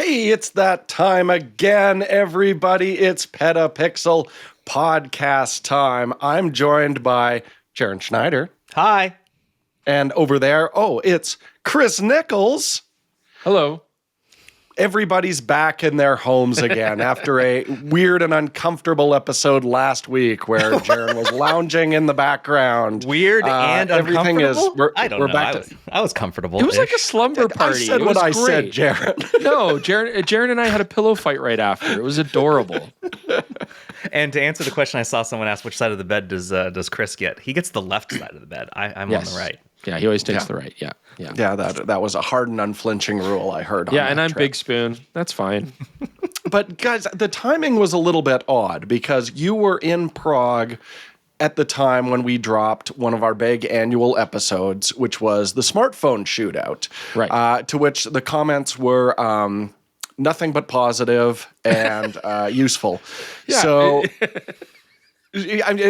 Hey, it's that time again, everybody. It's PetaPixel Podcast time. I'm joined by Jaron Schneider. Hi. And over there, it's Chris Niccolls. Hello. Everybody's back in their homes again after a weird and uncomfortable episode last week where Jaron was lounging in the background. Weird and everything uncomfortable? I don't know. I was comfortable. It was like a slumber party. I said what I said, Jaron. No, Jaron and I had a pillow fight right after. It was adorable. And to answer the question, I saw someone ask which side of the bed does Chris get? He gets the left side of the bed. I'm on the right. Yeah, he always takes the right. Yeah. Yeah, that was a hard and unflinching rule I heard. Yeah, and I'm trip. Big Spoon. That's fine. But guys, the timing was a little bit odd because you were in Prague at the time when we dropped one of our big annual episodes, which was the smartphone shootout. Right. To which the comments were nothing but positive and useful. Yeah. So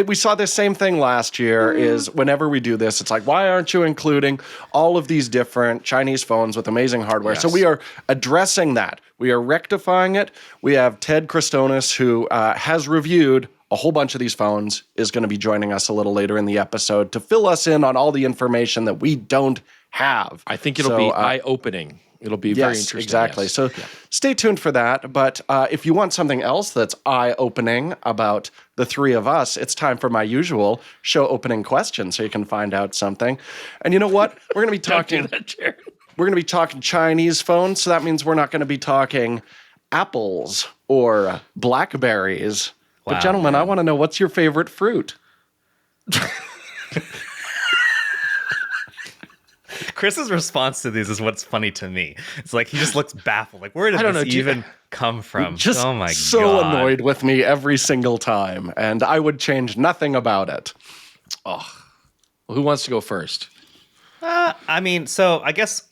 we saw this same thing last year is whenever we do this, it's like, why aren't you including all of these different Chinese phones with amazing hardware? Yes. So we are addressing that. We are rectifying it. We have Ted Kritsonis, who has reviewed a whole bunch of these phones, is going to be joining us a little later in the episode to fill us in on all the information that we don't have. I think it'll be eye-opening. It'll be very interesting. Exactly. Yes. So stay tuned for that. But if you want something else that's eye-opening about the three of us, it's time for my usual show-opening question so you can find out something. And you know what? We're going to be talking. Don't do that, Jaron. We're going to be talking Chinese phones, so that means we're not going to be talking apples or blackberries. Wow, but gentlemen, I want to know, what's your favorite fruit? Chris's response to these is what's funny to me. It's like he just looks baffled. Like, where did this even come from? Just oh my so God. annoyed with me every single time, and I would change nothing about it. Well, who wants to go first? So I guess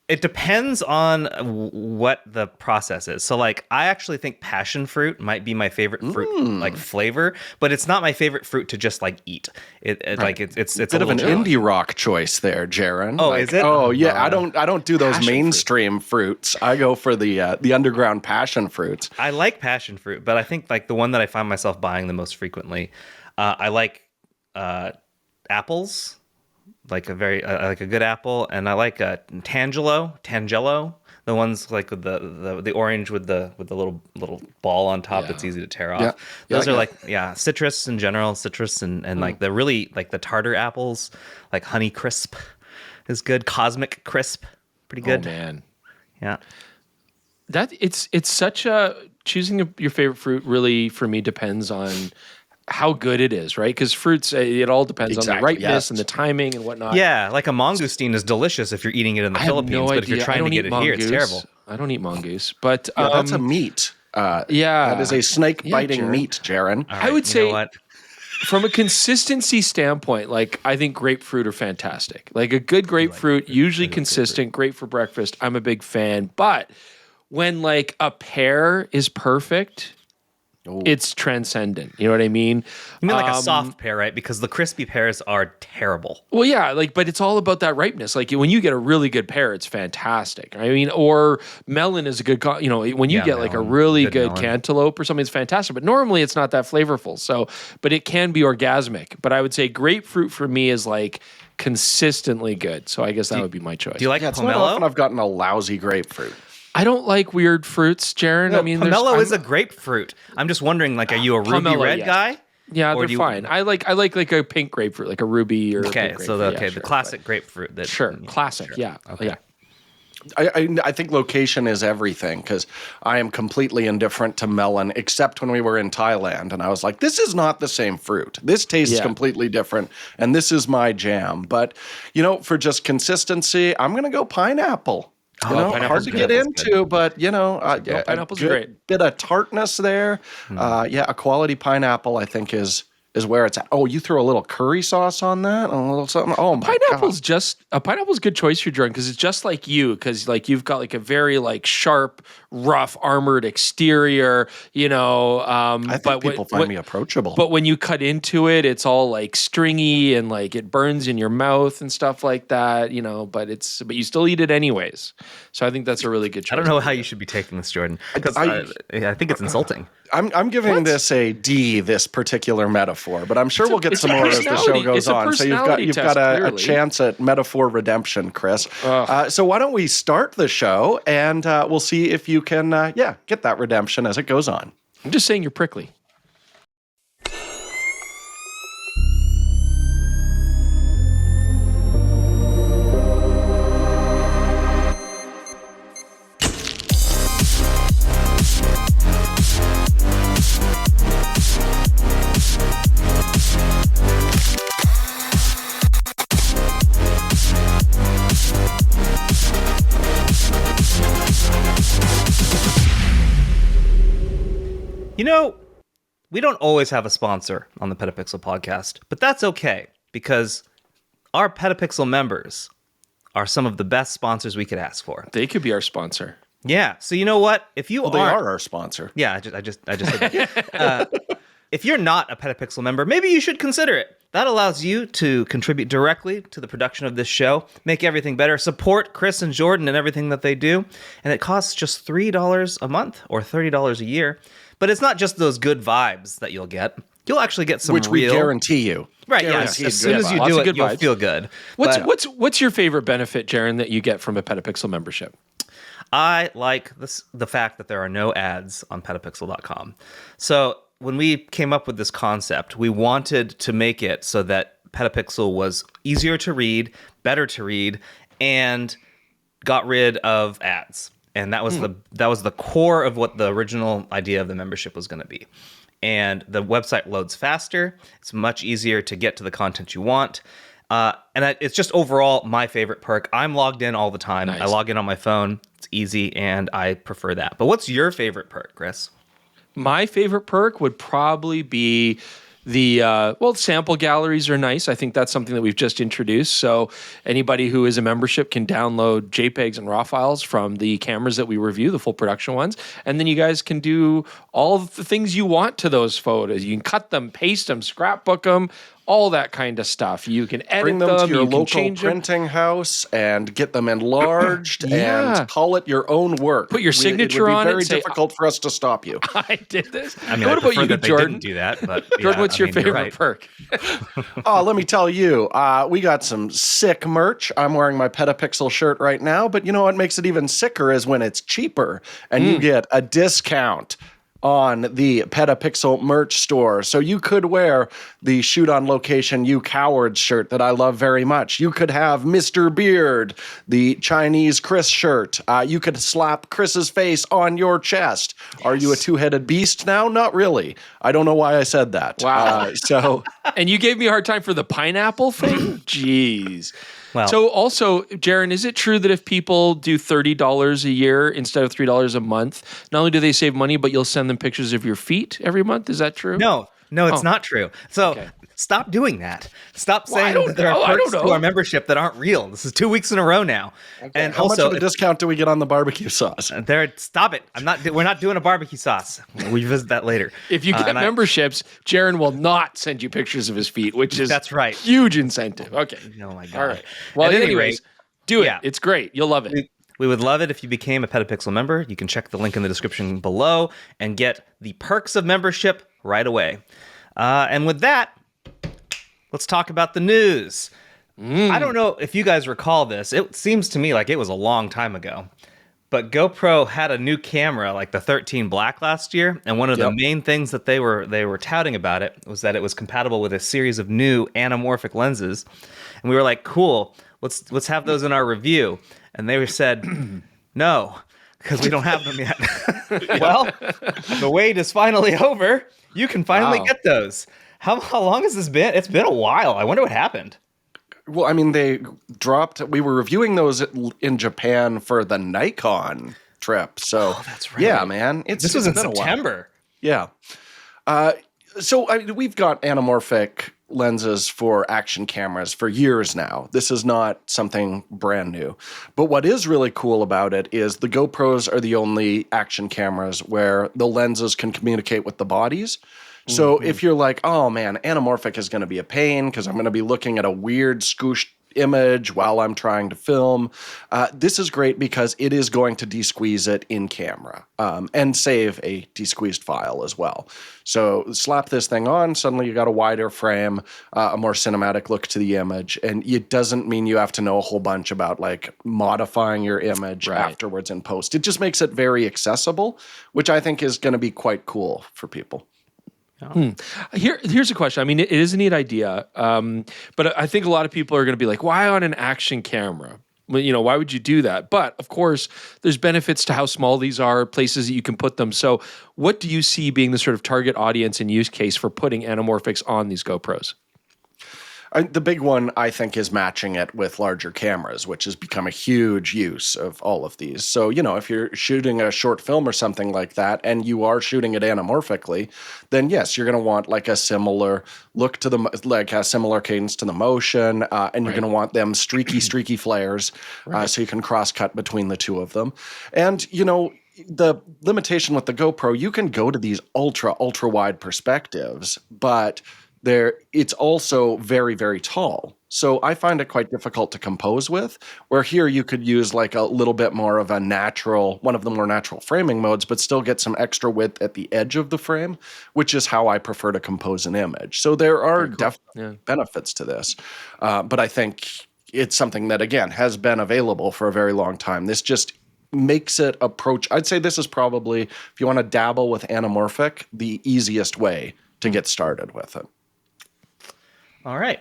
it depends on what the process is. So, like, I actually think passion fruit might be my favorite fruit, like flavor, but it's not my favorite fruit to just like eat. Like it's a Bit of an challenge. indie rock choice there, Jaron. Oh, Like, is it? Oh, yeah. I don't do those passion mainstream fruits. I go for the underground passion fruits. I like passion fruit, but I think like the one that I find myself buying the most frequently, I like apples. Like a good apple, and I like Tangelo, the ones like with the orange with the little ball on top that's easy to tear off. Yeah. Those are like citrus in general, and like the really like the tartar apples, like Honey Crisp is good, Cosmic Crisp, pretty good. Oh, man. Yeah. That it's such a choosing your favorite fruit really for me depends on how good it is, right? Because fruits, it all depends on the ripeness and the timing and whatnot. Yeah, like a mangosteen is delicious if you're eating it in the Philippines, no but idea. if you're trying to get it here, it's terrible. I don't eat mongoose, but That's a meat. That is a snake-biting Jaron. meat, Jaron. All I would you know say what? from a consistency standpoint, like I think grapefruit are fantastic. Like a good grapefruit, usually consistent, great for breakfast. I'm a big fan. But when like a pear is perfect, it's transcendent. You know what I mean? You mean like a soft pear, right? Because the crispy pears are terrible. Well, yeah, but it's all about that ripeness. Like when you get a really good pear, it's fantastic. I mean, or melon is a good, when you get like a really good cantaloupe or something, it's fantastic. But normally it's not that flavorful. So, but it can be orgasmic. But I would say grapefruit for me is like consistently good. So I guess that would be my choice. Do you like It's not often pomelo? I've gotten a lousy grapefruit. I don't like weird fruits, Jaron. No, I mean, pomelo is a grapefruit. I'm just wondering, like, are you a ruby pomelo, red yes. guy? Yeah, Or they're fine. I like like a pink grapefruit, like a ruby or Okay, a pink so grapefruit. the classic grapefruit. That Sure, classic. Sure. Yeah. Okay. Yeah. I think location is everything because I am completely indifferent to melon, except when we were in Thailand, and I was like, this is not the same fruit. This tastes completely different, and this is my jam. But, for just consistency, I'm going to go pineapple. Hard to get into, but pineapple's great. Bit of tartness there. A quality pineapple I think is is where it's at. Oh, you throw a little curry sauce on that, a little something. Oh my pineapple's God. Pineapple's a good choice for Jordan because it's just like you, because like you've got like a very like sharp, rough, armored exterior. I think people find me approachable. But when you cut into it, it's all like stringy and like it burns in your mouth and stuff like that. But you still eat it anyways. So I think that's a really good choice. I don't know how you should be taking this, Jordan, because I think it's insulting. I'm giving this a D, this particular metaphor, but I'm sure we'll get some more as the show goes on. So you've got a chance at metaphor redemption, Chris. So why don't we start the show and we'll see if you can, get that redemption as it goes on. I'm just saying you're prickly. We don't always have a sponsor on the PetaPixel podcast, but that's okay because our PetaPixel members are some of the best sponsors we could ask for. They could be our sponsor. Yeah. So you know what? If you they are our sponsor. Yeah, I just said that. If you're not a PetaPixel member, maybe you should consider it. That allows you to contribute directly to the production of this show, make everything better, support Chris and Jordan and everything that they do, and it costs just $3 a month or $30 a year. But it's not just those good vibes that you'll get. You'll actually get some which we guarantee you. Right, yeah. As soon as you do it, you'll feel good. What's your favorite benefit, Jaron, that you get from a PetaPixel membership? I like the fact that there are no ads on PetaPixel.com. So when we came up with this concept, we wanted to make it so that PetaPixel was easier to read, better to read, and got rid of ads. And that was the core of what the original idea of the membership was going to be. And the website loads faster. It's much easier to get to the content you want. It's just overall my favorite perk. I'm logged in all the time. Nice. I log in on my phone. It's easy, and I prefer that. But what's your favorite perk, Chris? My favorite perk would probably be the sample galleries are nice. I think that's something that we've just introduced. So anybody who is a membership can download JPEGs and RAW files from the cameras that we review, the full production ones. And then you guys can do all of the things you want to those photos. You can cut them, paste them, scrapbook them, all that kind of stuff. You can edit Bring them to your local printing house and get them enlarged and call it your own work. Put your signature on it. It would be very difficult for us to stop you. I did this. I mean, what about you, Jordan? Didn't do that, but Jordan, what's your favorite perk? Oh, let me tell you, we got some sick merch. I'm wearing my PetaPixel shirt right now, but you know what makes it even sicker is when it's cheaper and you get a discount on the PetaPixel merch store. So you could wear the Shoot on Location You Cowards shirt that I love very much. You could have Mr. Beard, the Chinese Chris shirt. You could slap Chris's face on your chest. Yes. Are you a two-headed beast now? Not really. I don't know why I said that. Wow. And you gave me a hard time for the pineapple thing? Jeez. Well, so also, Jaron, is it true that if people do $30 a year instead of $3 a month, not only do they save money, but you'll send them pictures of your feet every month? Is that true? No, it's not true. So stop doing that. Stop saying that there are perks to our membership that aren't real. This is 2 weeks in a row now. Okay. And how also, much of a discount do we get on the barbecue sauce? Stop it. We're not doing a barbecue sauce. We visit that later. If you get memberships, Jaron will not send you pictures of his feet, which is that's right. Huge incentive. Okay. Oh my God. All right. Well, anyways, do it. Yeah. It's great. You'll love it. We would love it if you became a PetaPixel member. You can check the link in the description below and get the perks of membership right away. And with that, let's talk about the news. I don't know if you guys recall this. It seems to me like it was a long time ago. But GoPro had a new camera, like the 13 Black last year, and one of the main things that they were touting about it was that it was compatible with a series of new anamorphic lenses. And we were like, cool, let's have those in our review. And they said, no, because we don't have them yet. Well, the wait is finally over. You can finally get those. How long has this been? It's been a while. I wonder what happened. Well, I mean, we were reviewing those in Japan for the Nikon trip. So, that's right. Yeah, man. This was in September. Yeah. So we've got anamorphic lenses for action cameras for years now. This is not something brand new. But what is really cool about it is the GoPros are the only action cameras where the lenses can communicate with the bodies. So if you're like, oh man, anamorphic is going to be a pain because I'm going to be looking at a weird scooshed image while I'm trying to film. This is great because it is going to desqueeze it in camera and save a desqueezed file as well. So slap this thing on, suddenly you got a wider frame, a more cinematic look to the image. And it doesn't mean you have to know a whole bunch about like modifying your image afterwards in post. It just makes it very accessible, which I think is going to be quite cool for people. Here's a question. I mean, it is a neat idea, but I think a lot of people are going to be like, why on an action camera? Well, why would you do that? But of course, there's benefits to how small these are, places that you can put them. So what do you see being the sort of target audience and use case for putting anamorphics on these GoPros? The big one, I think, is matching it with larger cameras, which has become a huge use of all of these. So, if you're shooting a short film or something like that, and you are shooting it anamorphically, then yes, you're going to want like a similar look to like a similar cadence to the motion, and you're going to want them streaky flares, so you can cross-cut between the two of them. And, the limitation with the GoPro, you can go to these ultra wide perspectives, but it's also very, very tall. So I find it quite difficult to compose with, where here you could use like a little bit more of one of the more natural framing modes, but still get some extra width at the edge of the frame, which is how I prefer to compose an image. So there are definitely benefits to this. But I think it's something that, again, has been available for a very long time. This just makes it I'd say this is probably, if you want to dabble with anamorphic, the easiest way to get started with it. All right.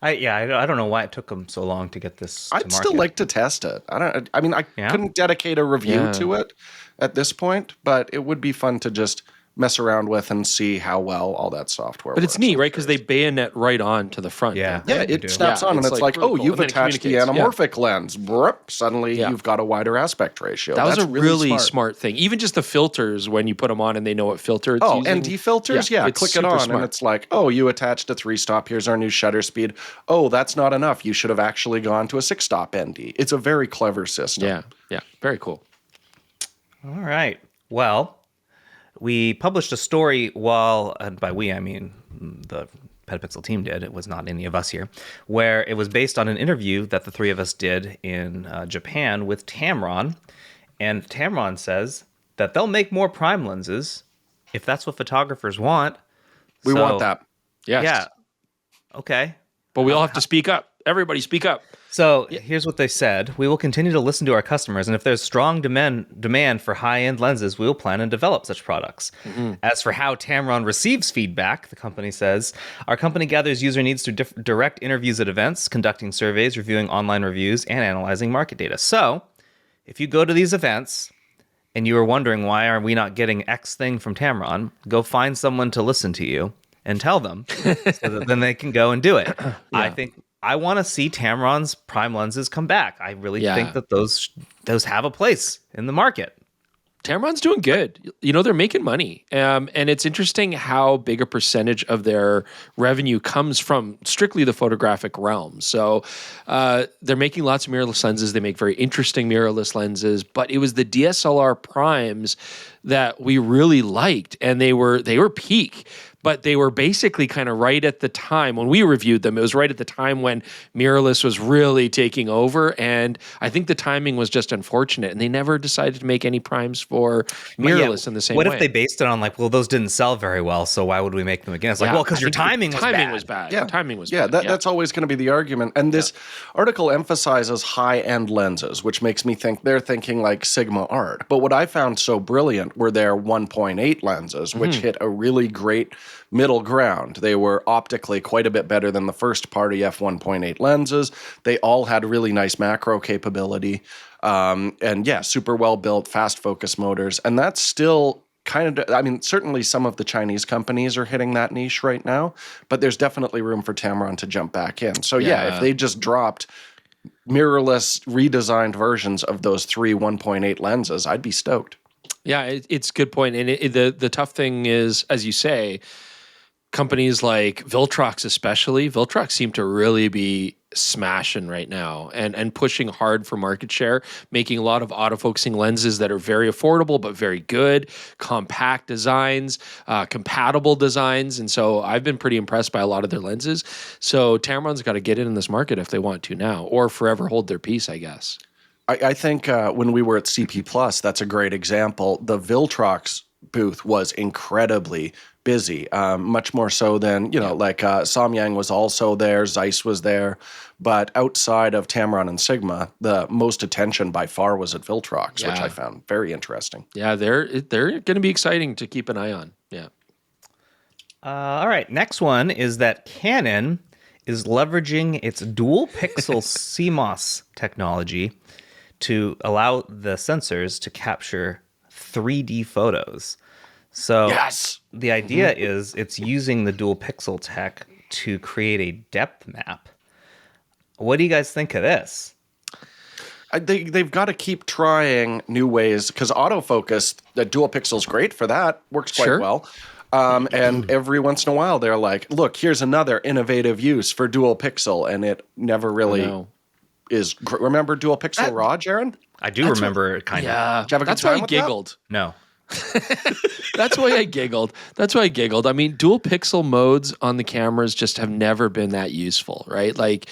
I don't know why it took them so long to get this to I'd still like to test it. I couldn't dedicate a review to it at this point, but it would be fun to just mess around with and see how well all that software works. But it's neat, right? Because they bayonet right on to the front. Yeah, it snaps on, and it's like, oh, you've attached the anamorphic lens. Suddenly, you've got a wider aspect ratio. That's a really smart thing. Even just the filters, when you put them on and they know what filter it's using. ND filters? Click it on, and it's like, oh, you attached a 3-stop. Here's our new shutter speed. Oh, that's not enough. You should have actually gone to a 6-stop ND. It's a very clever system. Yeah, very cool. All right. Well, we published a story and by we, I mean the PetaPixel team did. It was not any of us here, where it was based on an interview that the three of us did in Japan with Tamron. And Tamron says that they'll make more prime lenses if that's what photographers want. We want that. Yes. Yeah. Okay. But we all have to speak up. Everybody speak up. So here's what they said. We will continue to listen to our customers, and if there's strong demand for high-end lenses, we will plan and develop such products. Mm-hmm. As for how Tamron receives feedback, the company says, our company gathers user needs through direct interviews at events, conducting surveys, reviewing online reviews, and analyzing market data. So if you go to these events and you are wondering why are we not getting X thing from Tamron, go find someone to listen to you and tell them so that then they can go and do it. I want to see Tamron's prime lenses come back. I really think that those have a place in the market. Tamron's doing good. They're making money. And it's interesting how big a percentage of their revenue comes from strictly the photographic realm. So they're making lots of mirrorless lenses. They make very interesting mirrorless lenses. But it was the DSLR primes that we really liked. And they were peak. But they were basically kind of right at the time when we reviewed them. It was right at the time when mirrorless was really taking over. And I think the timing was just unfortunate. And they never decided to make any primes for mirrorless in the same way. What if they based it on like, well, those didn't sell very well, so why would we make them again? It's like, well, because your timing was bad. Yeah, timing was bad. That's always going to be the argument. And this article emphasizes high-end lenses, which makes me think they're thinking like Sigma Art. But what I found so brilliant were their 1.8 lenses, which hit a really great middle ground. They were optically quite a bit better than the first party f1.8 lenses. They all had really nice macro capability. Super well built, fast focus motors. And that's still kind of, certainly some of the Chinese companies are hitting that niche right now, but there's definitely room for Tamron to jump back in. So if they just dropped mirrorless redesigned versions of those three 1.8 lenses, I'd be stoked. Yeah, it's a good point. And the tough thing is, as you say, companies like Viltrox especially. Viltrox seem to really be smashing right now and pushing hard for market share, making a lot of autofocusing lenses that are very affordable but very good, compact designs, compatible designs. And so I've been pretty impressed by a lot of their lenses. So Tamron's got to get in this market if they want to now, or forever hold their peace, I guess. I think when we were at CP Plus, that's a great example. The Viltrox booth was incredibly busy, much more so than, like Samyang was also there, Zeiss was there. But outside of Tamron and Sigma, the most attention by far was at Viltrox, which I found very interesting. Yeah, they're going to be exciting to keep an eye on. Yeah. All right, next one is that Canon is leveraging its dual pixel CMOS technology to allow the sensors to capture 3D photos. So the idea is it's using the dual pixel tech to create a depth map. What do you guys think of this? They've got to keep trying new ways, because autofocus, the dual pixel is great for that, works quite well. And every once in a while they're like, look, here's another innovative use for dual pixel, and it never really is. Remember dual pixel RAW, Jaron? I do remember it kind of. Yeah, Did you have a good that's why time I with giggled. that? No. That's why I giggled. I mean, dual pixel modes on the cameras just have never been that useful, right? Like,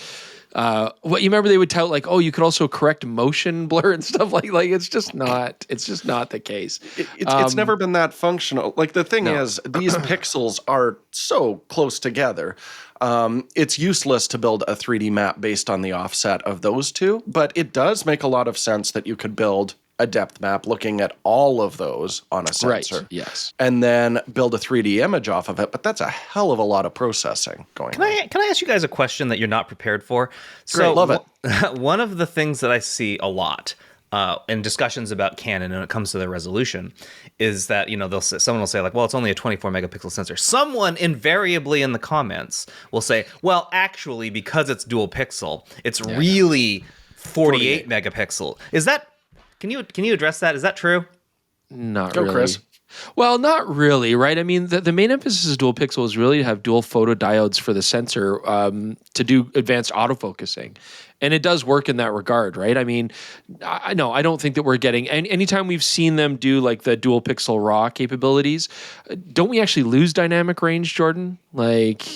what you remember they would tout like, oh, you could also correct motion blur and stuff like it's just not the case. It's never been that functional. Like the thing is, these pixels are so close together. It's useless to build a 3D map based on the offset of those two, but it does make a lot of sense that you could build a depth map looking at all of those on a sensor. Right. Yes. And then build a 3D image off of it. But that's a hell of a lot of processing going on. Can I ask you guys a question that you're not prepared for? Great, love it. One of the things that I see a lot in discussions about Canon when it comes to their resolution is that, someone will say like, well, it's only a 24 megapixel sensor. Someone invariably in the comments will say, well, actually, because it's dual pixel, it's really 48 megapixel. Is that... Can you address that? Is that true? Not Go, really. Chris. Well, not really, right? I mean, the main emphasis of dual pixel is really to have dual photodiodes for the sensor to do advanced autofocusing. And it does work in that regard, right? I mean, I don't think that we're getting... Anytime we've seen them do like the dual pixel RAW capabilities, don't we actually lose dynamic range, Jordan? Like...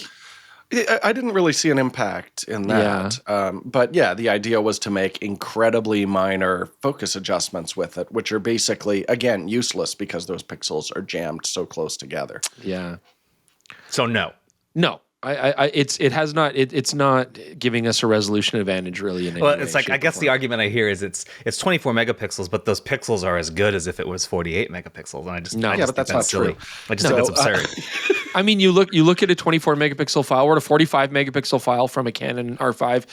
I didn't really see an impact in that. But yeah, the idea was to make incredibly minor focus adjustments with it, which are basically, again, useless because those pixels are jammed so close together. Yeah. So no. It's not giving us a resolution advantage really in any way, it's like, I guess the argument I hear is it's 24 megapixels, but those pixels are as good as if it was 48 megapixels. And I just but that's not silly. true. I just think that's absurd. I mean, you look at a 24 megapixel file or a 45 megapixel file from a Canon R5.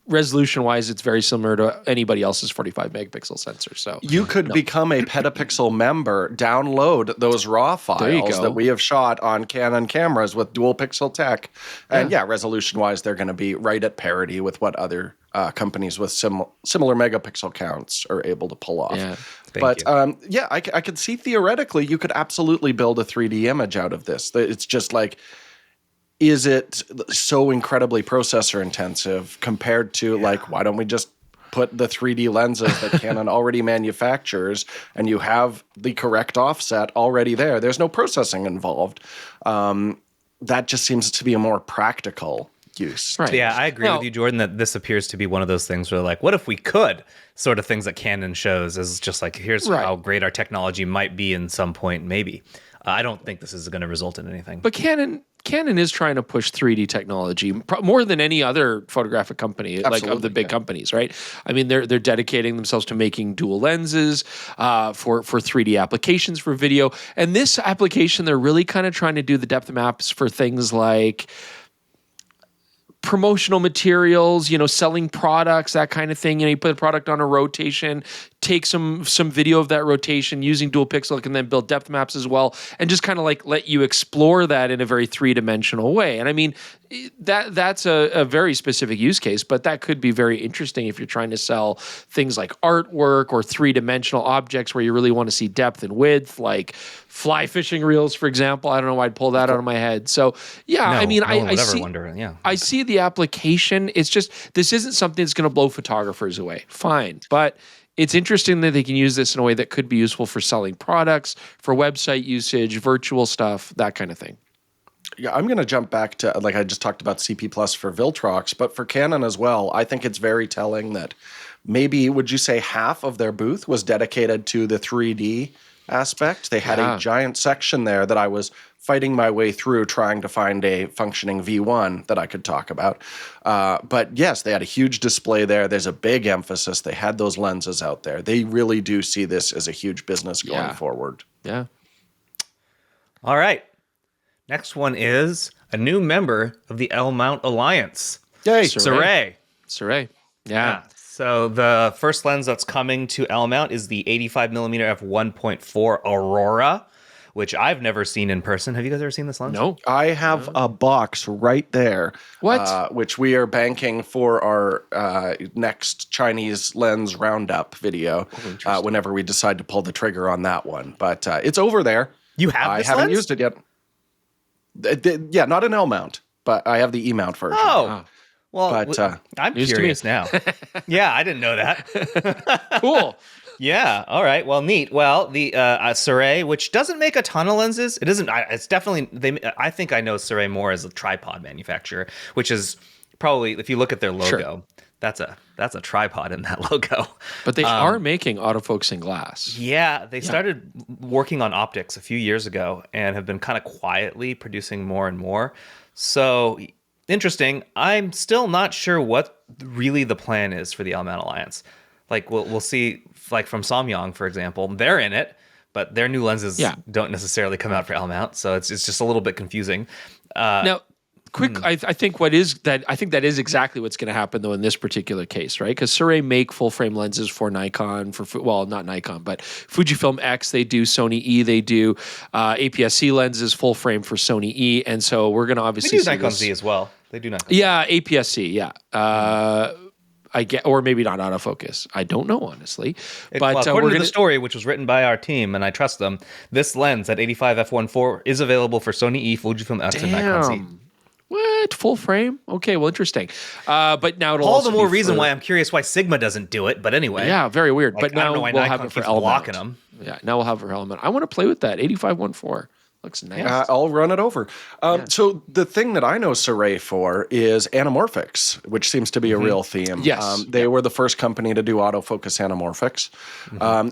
Resolution-wise, it's very similar to anybody else's 45 megapixel sensor. So you could become a PetaPixel member, download those RAW files that we have shot on Canon cameras with dual pixel tech, and resolution-wise, they're going to be right at parity with what other companies with similar megapixel counts are able to pull off. Yeah. I could see theoretically you could absolutely build a 3D image out of this. It's just like, is it so incredibly processor intensive compared to like, why don't we just put the 3D lenses that Canon already manufactures and you have the correct offset already there? There's no processing involved. That just seems to be a more practical use. Right. Yeah, I agree with you, Jordan, that this appears to be one of those things where like, what if we could sort of things that Canon shows is just like, here's how great our technology might be in some point, maybe. I don't think this is going to result in anything. But Canon is trying to push 3D technology more than any other photographic company, like of the big companies, right? I mean, they're dedicating themselves to making dual lenses for 3D applications for video. And this application, they're really kind of trying to do the depth maps for things like promotional materials, selling products, that kind of thing. You put a product on a rotation take some video of that rotation using dual pixel. It can then build depth maps as well, and just kind of like let you explore that in a very three-dimensional way. And I mean, that's a very specific use case, but that could be very interesting if you're trying to sell things like artwork or three-dimensional objects where you really want to see depth and width, like fly fishing reels, for example. I don't know why I'd pull that out of my head. So yeah, I mean, I see the application. It's just, this isn't something that's going to blow photographers away. Fine. But it's interesting that they can use this in a way that could be useful for selling products, for website usage, virtual stuff, that kind of thing. Yeah, I'm going to jump back to, like I just talked about CP Plus for Viltrox, but for Canon as well, I think it's very telling that maybe, would you say half of their booth was dedicated to the 3D aspect? They had a giant section there that I was fighting my way through trying to find a functioning V1 that I could talk about. But yes, they had a huge display there. There's a big emphasis. They had those lenses out there. They really do see this as a huge business going forward. Yeah. All right. Next one is a new member of the L-Mount Alliance. Yay. Sirui. Yeah. So the first lens that's coming to L-Mount is the 85mm f1.4 Aurora, which I've never seen in person. Have you guys ever seen this lens? No. I have a box right there. What? Which we are banking for our next Chinese lens roundup video whenever we decide to pull the trigger on that one. But it's over there. You have this I haven't lens? used it yet. Yeah, not an L mount, but I have the E mount version. Oh. Well, but I'm curious now. Yeah, I didn't know that. Cool. Yeah. All right. Well, neat. Well, the Sirui, which doesn't make a ton of lenses, it isn't. It's definitely. I think I know Sirui more as a tripod manufacturer, which is probably, if you look at their logo, that's a tripod in that logo. But they are making autofocusing glass. Yeah, they started working on optics a few years ago and have been kind of quietly producing more and more. So interesting. I'm still not sure what really the plan is for the L-Mount Alliance. Like we'll see, like from Samyang, for example, they're in it, but their new lenses don't necessarily come out for L-Mount, so it's just a little bit confusing. Now, I think that is exactly what's going to happen though in this particular case, right? Because Sirui make full frame lenses for Nikon, not Nikon, but Fujifilm X. They do Sony E. They do APS-C lenses full frame for Sony E, and so we're going to obviously see Nikon Z as well. They do Nikon. Yeah, APS-C. Yeah. I get, or maybe not autofocus. I don't know, honestly. But according to the story, which was written by our team, and I trust them, this lens at 85 f1.4 is available for Sony E, Fujifilm X, and Nikon Z. What? Full frame? Okay, well, interesting. But now it'll all the more reason why I'm curious why Sigma doesn't do it. But anyway, yeah, very weird. Like, but now I don't know why we'll Nikon have it for keeps L-Mount. blocking them. Yeah, now we'll have it for L-Mount. I want to play with that 85 1.4. Looks nice. I'll run it over. So the thing that I know Sirui for is anamorphics, which seems to be a real theme. Yes. They were the first company to do autofocus anamorphics.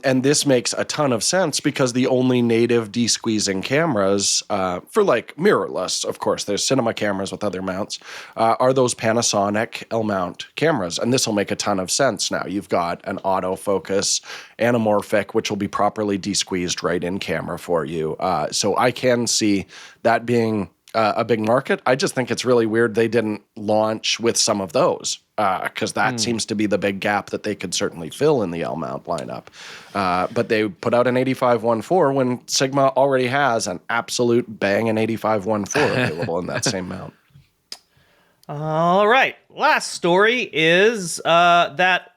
And this makes a ton of sense because the only native de-squeezing cameras for like mirrorless, of course, there's cinema cameras with other mounts, are those Panasonic L-mount cameras. And this will make a ton of sense now. You've got an autofocus anamorphic, which will be properly de-squeezed right in camera for you. So I can see that being a big market. I just think it's really weird they didn't launch with some of those because that seems to be the big gap that they could certainly fill in the L-mount lineup. But they put out an 85 1.4 when Sigma already has an absolute banging 85 1.4 available in that same mount. All right. Last story is that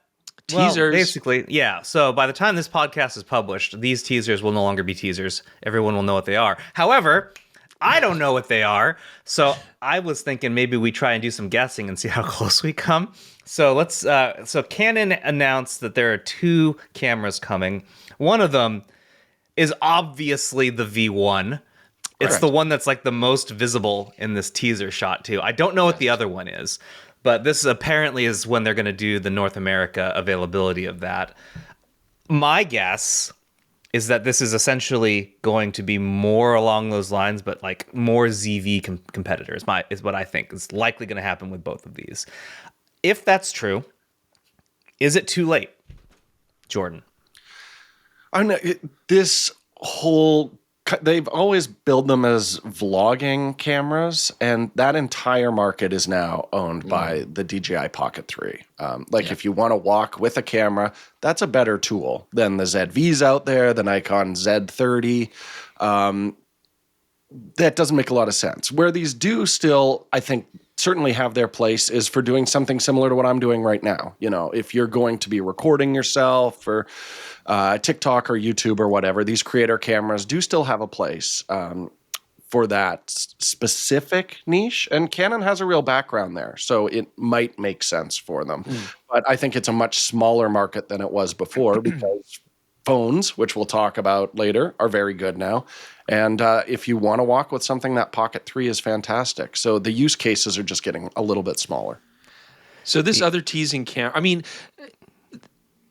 teasers. Well, basically, yeah. So by the time this podcast is published, these teasers will no longer be teasers. Everyone will know what they are. However, I don't know what they are. So I was thinking maybe we try and do some guessing and see how close we come. So let's. So Canon announced that there are 2 cameras coming. One of them is obviously the V1. It's the one that's like the most visible in this teaser shot too. I don't know what the other one is. But this apparently is when they're going to do the North America availability of that. My guess is that this is essentially going to be more along those lines, but like more ZV competitors, is what I think is likely going to happen with both of these. If that's true, is it too late, Jordan? I know this whole they've always billed them as vlogging cameras, and that entire market is now owned by the DJI Pocket 3. If you want to walk with a camera, that's a better tool than the ZVs out there, the Nikon Z30. That doesn't make a lot of sense. Where these do still, I think, certainly have their place is for doing something similar to what I'm doing right now. You know, if you're going to be recording yourself for TikTok or YouTube or whatever, these creator cameras do still have a place for that specific niche. And Canon has a real background there, so it might make sense for them. But I think it's a much smaller market than it was before because phones, which we'll talk about later, are very good now. And if you want to walk with something, that Pocket 3 is fantastic. So the use cases are just getting a little bit smaller. So this other teasing camera, I mean,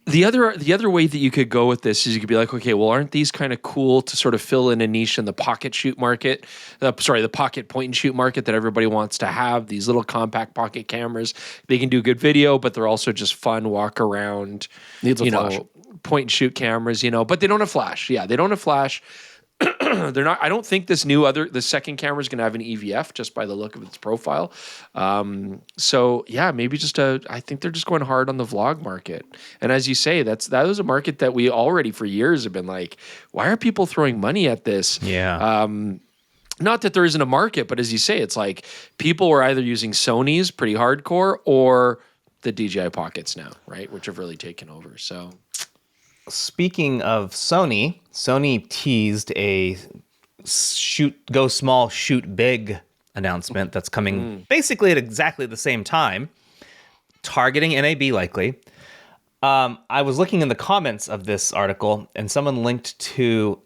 the other way that you could go with this is you could be like, okay, well, aren't these kind of cool to sort of fill in a niche in the pocket shoot market? The pocket point and shoot market that everybody wants to have. These little compact pocket cameras, they can do good video, but they're also just fun walk around. Needs a flash. Point and shoot cameras, but they don't have flash. Yeah, they don't have flash. They're not. I don't think the second camera is going to have an EVF just by the look of its profile. So yeah, maybe I think they're just going hard on the vlog market. And as you say, that was a market that we already for years have been like, why are people throwing money at this? Yeah. Not that there isn't a market, but as you say, it's like people were either using Sony's pretty hardcore or the DJI Pockets now, right? Which have really taken over. So. Speaking of Sony teased a go small, shoot big announcement that's coming basically at exactly the same time, targeting NAB likely. I was looking in the comments of this article, and someone linked to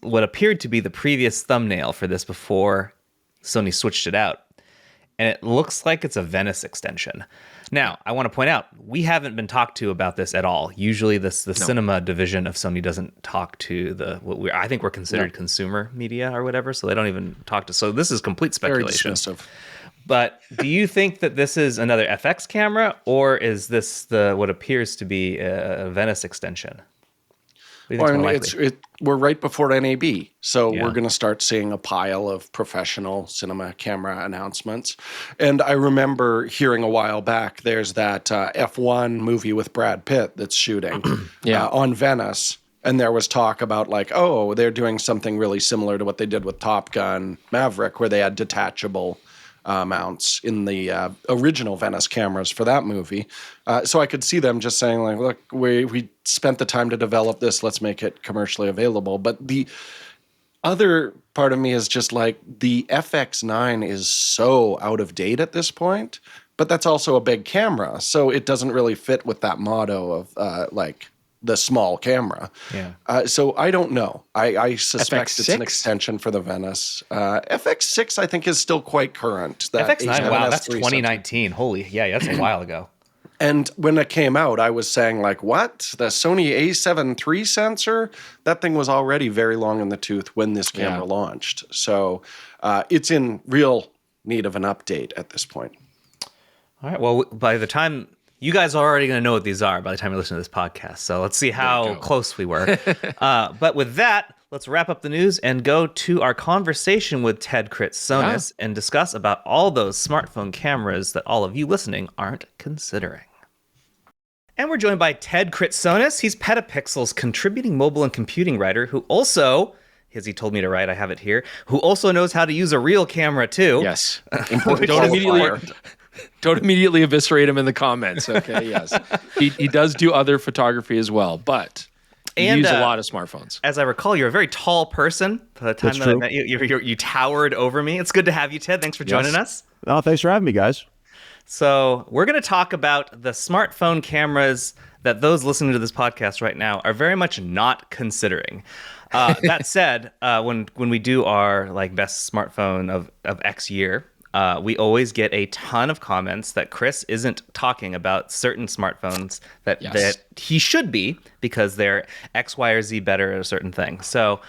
what appeared to be the previous thumbnail for this before Sony switched it out. And it looks like it's a Venice extension. Now, I want to point out, we haven't been talked to about this at all. Usually the cinema division of Sony doesn't talk to I think we're considered consumer media or whatever, so they don't even talk to. So this is complete speculation. Very dismissive. But do you think that this is another FX camera, or is this what appears to be a Venice extension? We're right before NAB, so we're going to start seeing a pile of professional cinema camera announcements. And I remember hearing a while back, there's that F1 movie with Brad Pitt that's shooting on Venice. And there was talk about they're doing something really similar to what they did with Top Gun Maverick, where they had detachable mounts in the original Venice cameras for that movie. So I could see them just saying look, we spent the time to develop this, let's make it commercially available. But the other part of me is just the FX9 is so out of date at this point, but that's also a big camera. So it doesn't really fit with that motto of the small camera. Yeah. So I don't know. I suspect FX6? It's an extension for the Venice. FX6, I think, is still quite current. That FX9, wow, that's 2019. Holy, yeah, that's a while ago. And when it came out, I was saying, what? The Sony A7 III sensor? That thing was already very long in the tooth when this camera launched. So it's in real need of an update at this point. All right, well, by the time... You guys are already going to know what these are by the time you listen to this podcast. So let's see how close we were. But with that, let's wrap up the news and go to our conversation with Ted Kritsonis and discuss about all those smartphone cameras that all of you listening aren't considering. And we're joined by Ted Kritsonis. He's PetaPixel's contributing mobile and computing writer who also, as he told me to write, I have it here, who also knows how to use a real camera too. Yes. Don't immediately eviscerate him in the comments. Okay, yes. He does do other photography as well, but he uses a lot of smartphones. As I recall, you're a very tall person. By the time I met you, you towered over me. It's good to have you, Ted. Thanks for joining us. Oh, thanks for having me, guys. So we're going to talk about the smartphone cameras that those listening to this podcast right now are very much not considering. That said, when we do our best smartphone of X year, we always get a ton of comments that Chris isn't talking about certain smartphones that he should be because they're X, Y, or Z better at a certain thing. So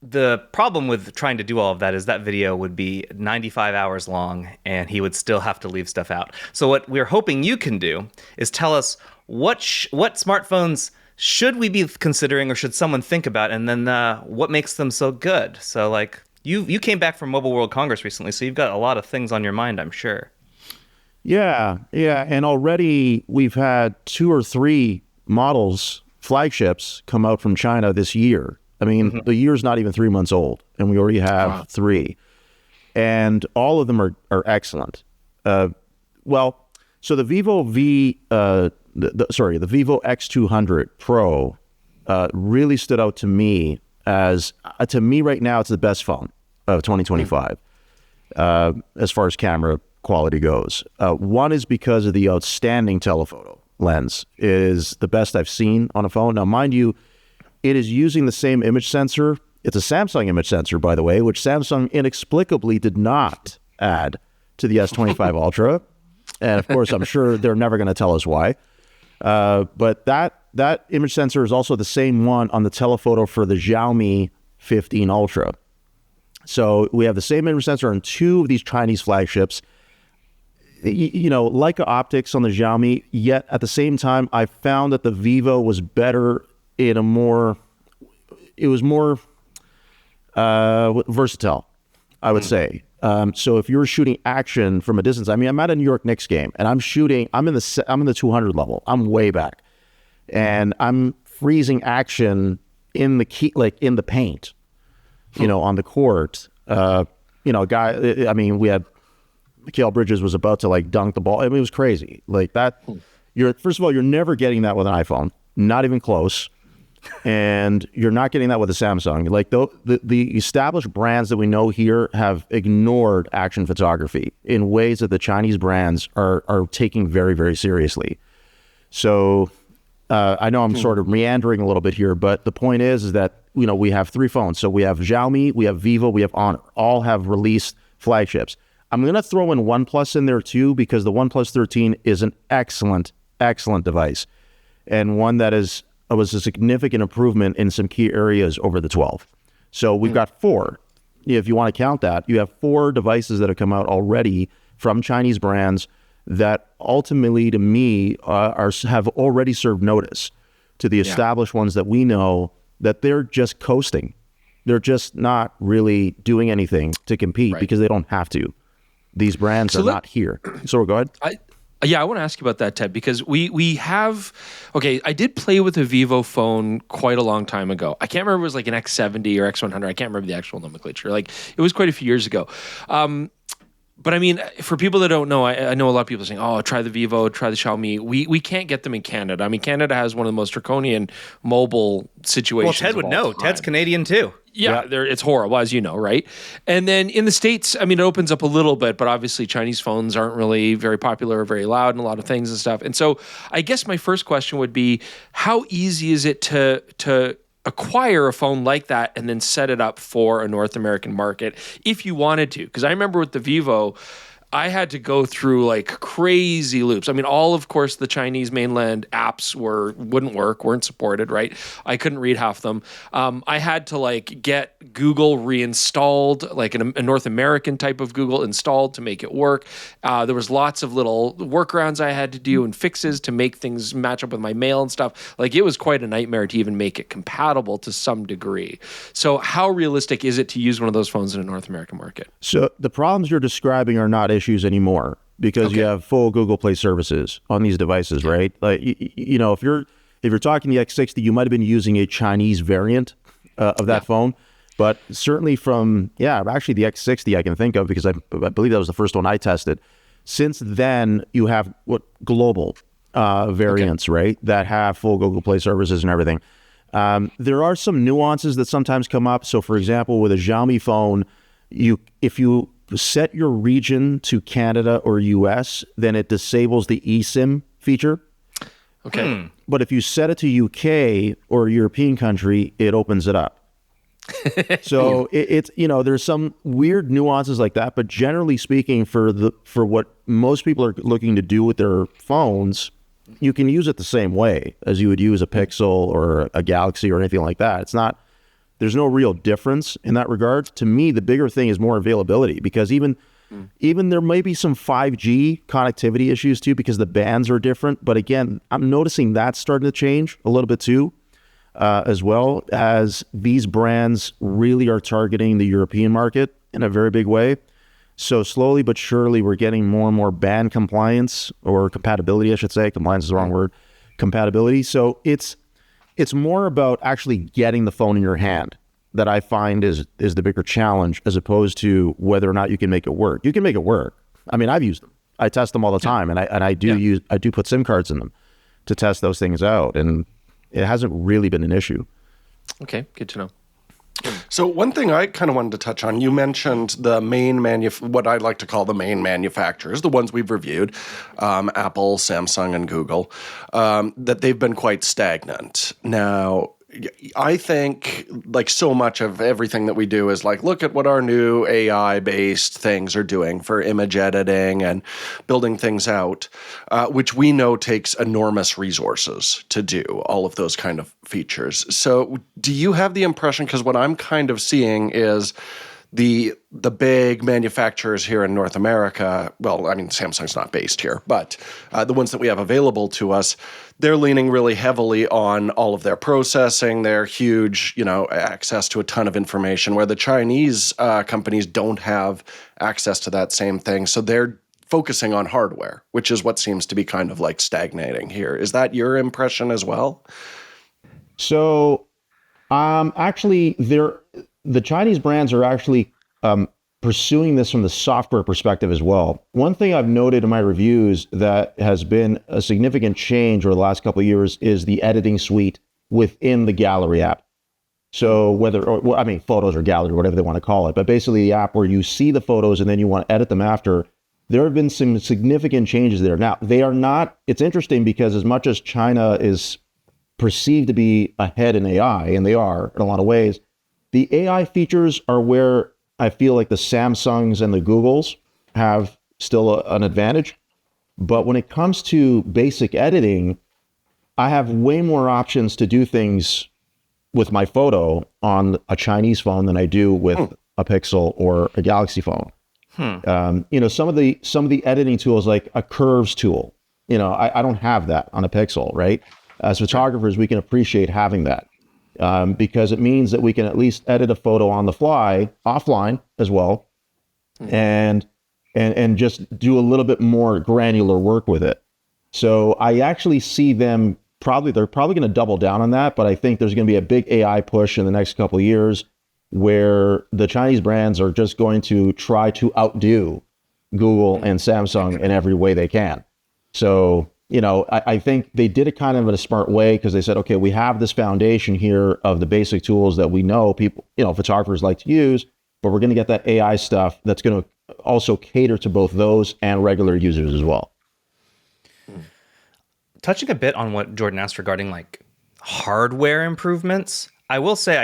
the problem with trying to do all of that is that video would be 95 hours long and he would still have to leave stuff out. So what we're hoping you can do is tell us what smartphones should we be considering, or should someone think about, and then what makes them so good? So like you came back from Mobile World Congress recently, so you've got a lot of things on your mind, I'm sure. Yeah, and already we've had 2 or 3 models, flagships, come out from China this year. I mean, the year's not even 3 months old, and we already have 3. And all of them are excellent. So the Vivo the Vivo X200 Pro really stood out to me as, right now, it's the best phone of 2025 as far as camera quality goes. One is because of the outstanding telephoto lens. It is the best I've seen on a phone. Now, mind you, it is using the same image sensor. It's a Samsung image sensor, by the way, which Samsung inexplicably did not add to the S25 Ultra. And of course, I'm sure they're never going to tell us why. But that image sensor is also the same one on the telephoto for the Xiaomi 15 Ultra. So we have the same image sensor on 2 of these Chinese flagships. Leica optics on the Xiaomi, yet at the same time, I found that the Vivo was better in it was more versatile, I would say. So if you're shooting action from a distance, I mean, I'm at a New York Knicks game and I'm in the 200 level. I'm way back, and I'm freezing action in the in the paint, on the court. We had Mikal Bridges was about to dunk the ball. I mean, it was crazy. Like that. First of all, you're never getting that with an iPhone, not even close. And you're not getting that with a Samsung. Like the established brands that we know here have ignored action photography in ways that the Chinese brands are taking very, very seriously. So I know I'm sort of meandering a little bit here, but the point is that we have 3 phones. So we have Xiaomi, we have Vivo, we have Honor. All have released flagships. I'm going to throw in OnePlus in there too, because the OnePlus 13 is an excellent, excellent device, and one that was a significant improvement in some key areas over the 12. So we've got 4. If you want to count that, you have 4 devices that have come out already from Chinese brands that ultimately, to me, have already served notice to the established ones that we know that they're just coasting. They're just not really doing anything to compete because they don't have to. These brands are not here. So go ahead. I want to ask you about that, Ted, because we have, I did play with a Vivo phone quite a long time ago. I can't remember if it was like an X70 or X100. I can't remember the actual nomenclature. It was quite a few years ago. But I mean, for people that don't know, I know a lot of people saying, "Oh, try the Vivo, try the Xiaomi." We can't get them in Canada. I mean, Canada has one of the most draconian mobile situations. Well, Ted would know. Time. Ted's Canadian too. Yeah, it's horrible, as you know, right? And then in the States, I mean, it opens up a little bit, but obviously Chinese phones aren't really very popular or very loud in a lot of things and stuff. And so I guess my first question would be, how easy is it to acquire a phone like that and then set it up for a North American market if you wanted to? Because I remember with the Vivo, I had to go through like crazy loops. I mean, of course, the Chinese mainland apps weren't supported, right? I couldn't read half of them. I had to get Google reinstalled, like a North American type of Google installed to make it work. There was lots of little workarounds I had to do and fixes to make things match up with my mail and stuff. It was quite a nightmare to even make it compatible to some degree. So how realistic is it to use one of those phones in a North American market? So the problems you're describing are not issues anymore because you have full Google Play services on these devices, right? If you're talking the X60, you might have been using a Chinese variant of that phone, but certainly actually the X60 I can think of because I believe that was the first one I tested. Since then, you have global variants, right, that have full Google Play services and everything. There are some nuances that sometimes come up. So, for example, with a Xiaomi phone, if you set your region to Canada or US, then it disables the eSIM feature. Okay. But if you set it to UK or a European country, it opens it up. So it's there's some weird nuances like that, but generally speaking, for what most people are looking to do with their phones, you can use it the same way as you would use a Pixel or a Galaxy or anything like that. There's no real difference in that regard. To me, the bigger thing is more availability, because even Even there may be some 5G connectivity issues too, because the bands are different. But again, I'm noticing that's starting to change a little bit too, as well as these brands really are targeting the European market in a very big way. So slowly but surely, we're getting more and more band compliance, or compatibility, I should say. Compliance is the wrong word. Compatibility. So it's more about actually getting the phone in your hand that I find is the bigger challenge, as opposed to whether or not you can make it work. You can make it work. I mean, I've used them. I test them all the time, and I do put SIM cards in them to test those things out, and it hasn't really been an issue. Okay, good to know. So one thing I kind of wanted to touch on, you mentioned the main what I like to call the main manufacturers, the ones we've reviewed, Apple, Samsung, and Google, that they've been quite stagnant. Now, I think like so much of everything that we do is like, look at what our new AI-based things are doing for image editing and building things out, which we know takes enormous resources to do all of those kind of features. So do you have the impression, because what I'm kind of seeing is the big manufacturers here in North America, well, I mean, Samsung's not based here, but the ones that we have available to us, they're leaning really heavily on all of their processing, their huge, access to a ton of information, where the Chinese companies don't have access to that same thing. So they're focusing on hardware, which is what seems to be kind of like stagnating here. Is that your impression as well? So actually, the Chinese brands are actually pursuing this from the software perspective as well. One thing I've noted in my reviews that has been a significant change over the last couple of years is the editing suite within the gallery app. So photos or gallery, whatever they want to call it, but basically the app where you see the photos and then you want to edit them after, there have been some significant changes there. Now, they are not, it's interesting because as much as China is perceived to be ahead in AI, and they are in a lot of ways, the AI features are where I feel like the Samsungs and the Googles have still an advantage. But when it comes to basic editing, I have way more options to do things with my photo on a Chinese phone than I do with a Pixel or a Galaxy phone. Some of the editing tools, like a curves tool, I don't have that on a Pixel, right? As photographers, we can appreciate having that. Because it means that we can at least edit a photo on the fly, offline as well, and just do a little bit more granular work with it. So I actually see they're probably going to double down on that, but I think there's going to be a big AI push in the next couple of years where the Chinese brands are just going to try to outdo Google and Samsung in every way they can. So I think they did it kind of in a smart way, because they said, okay, we have this foundation here of the basic tools that we know people, photographers like to use, but we're going to get that AI stuff that's going to also cater to both those and regular users as well. Touching a bit on what Jordan asked regarding like hardware improvements, I will say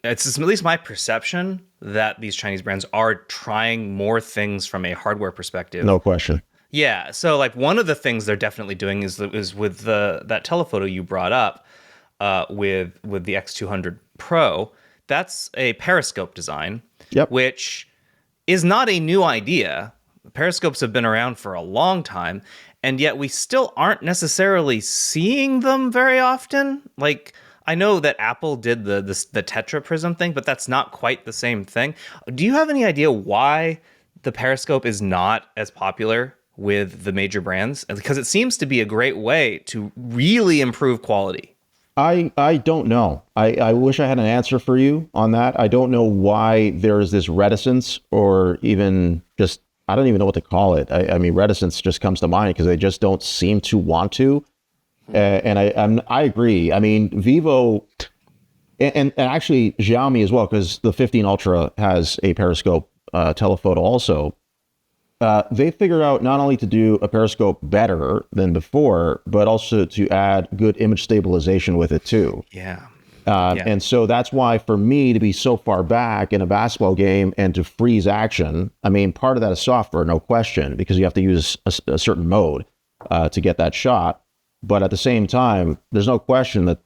it's at least my perception that these Chinese brands are trying more things from a hardware perspective. No question. Yeah, so like one of the things they're definitely doing is with that telephoto you brought up with the X200 Pro. That's a periscope design, which is not a new idea. Periscopes have been around for a long time, and yet we still aren't necessarily seeing them very often. Like, I know that Apple did the Tetra Prism thing, but that's not quite the same thing. Do you have any idea why the periscope is not as popular with the major brands? Because it seems to be a great way to really improve quality. I don't know. I wish I had an answer for you on that. I don't know why there's this reticence, or even just, I don't even know what to call it. I mean, reticence just comes to mind because they just don't seem to want to. And I agree. I mean, Vivo and actually Xiaomi as well, because the 15 Ultra has a periscope telephoto also. They figured out not only to do a periscope better than before, but also to add good image stabilization with it too. And so that's why, for me, to be so far back in a basketball game and to freeze action, I mean, part of that is software, no question, because you have to use a certain mode to get that shot. But at the same time, there's no question that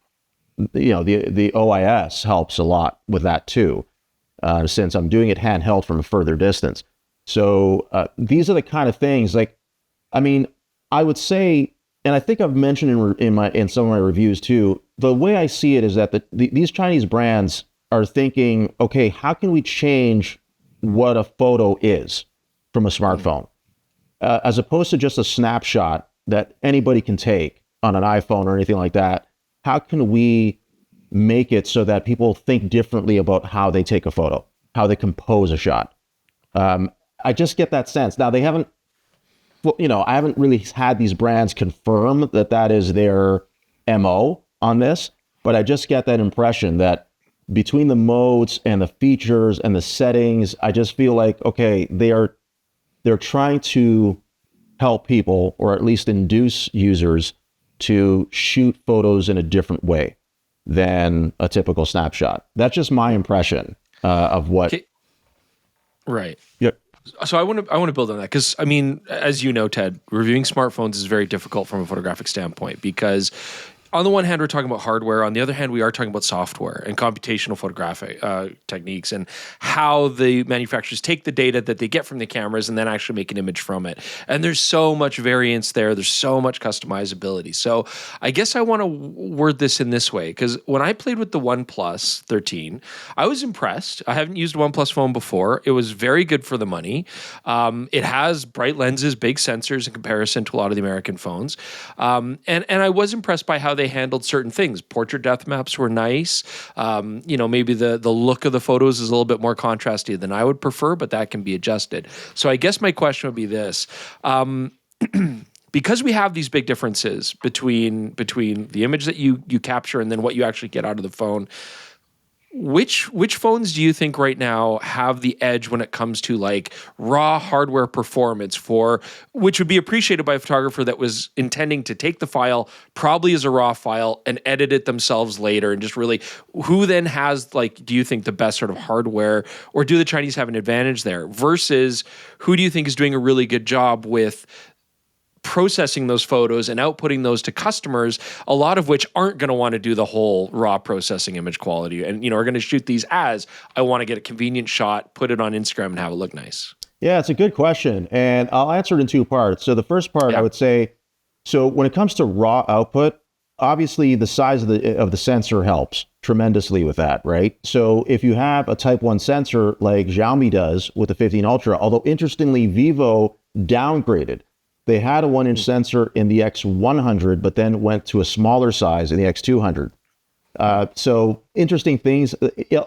the OIS helps a lot with that too, since I'm doing it handheld from a further distance. So these are the kind of things like, I mean, I would say, and I think I've mentioned in some of my reviews too, the way I see it is that these Chinese brands are thinking, okay, how can we change what a photo is from a smartphone, as opposed to just a snapshot that anybody can take on an iPhone or anything like that. How can we make it so that people think differently about how they take a photo, how they compose a shot? I just get that sense. Now, they haven't, well, I haven't really had these brands confirm that is their MO on this, but I just get that impression that between the modes and the features and the settings, I just feel like, okay, they're trying to help people, or at least induce users to shoot photos in a different way than a typical snapshot. That's just my impression of what. Okay. Right. Yeah. So I want to build on that because, I mean, as you know, Ted, reviewing smartphones is very difficult from a photographic standpoint because on the one hand, we're talking about hardware. On the other hand, we are talking about software and computational photographic techniques and how the manufacturers take the data that they get from the cameras and then actually make an image from it. And there's so much variance there. There's so much customizability. So I guess I want to word this in this way because when I played with the OnePlus 13, I was impressed. I haven't used a OnePlus phone before. It was very good for the money. It has bright lenses, big sensors in comparison to a lot of the American phones. And I was impressed by how they handled certain things. Portrait depth maps were nice. Maybe the look of the photos is a little bit more contrasty than I would prefer, but that can be adjusted. So I guess my question would be this. Because we have these big differences between the image that you capture and then what you actually get out of the phone, which phones do you think right now have the edge when it comes to like raw hardware performance which would be appreciated by a photographer that was intending to take the file probably as a raw file and edit it themselves later, and just really who then has, like, do you think the best sort of hardware, or do the Chinese have an advantage there versus who do you think is doing a really good job with processing those photos and outputting those to customers, a lot of which aren't going to want to do the whole raw processing image quality and, are going to shoot these as I want to get a convenient shot, put it on Instagram and have it look nice? Yeah, it's a good question. And I'll answer it in two parts. So the first part, I would say, so when it comes to raw output, obviously the size of the sensor helps tremendously with that, right? So if you have a Type 1 sensor like Xiaomi does with the 15 Ultra, although interestingly, Vivo downgraded. They had a 1-inch sensor in the X100, but then went to a smaller size in the X200. So interesting things,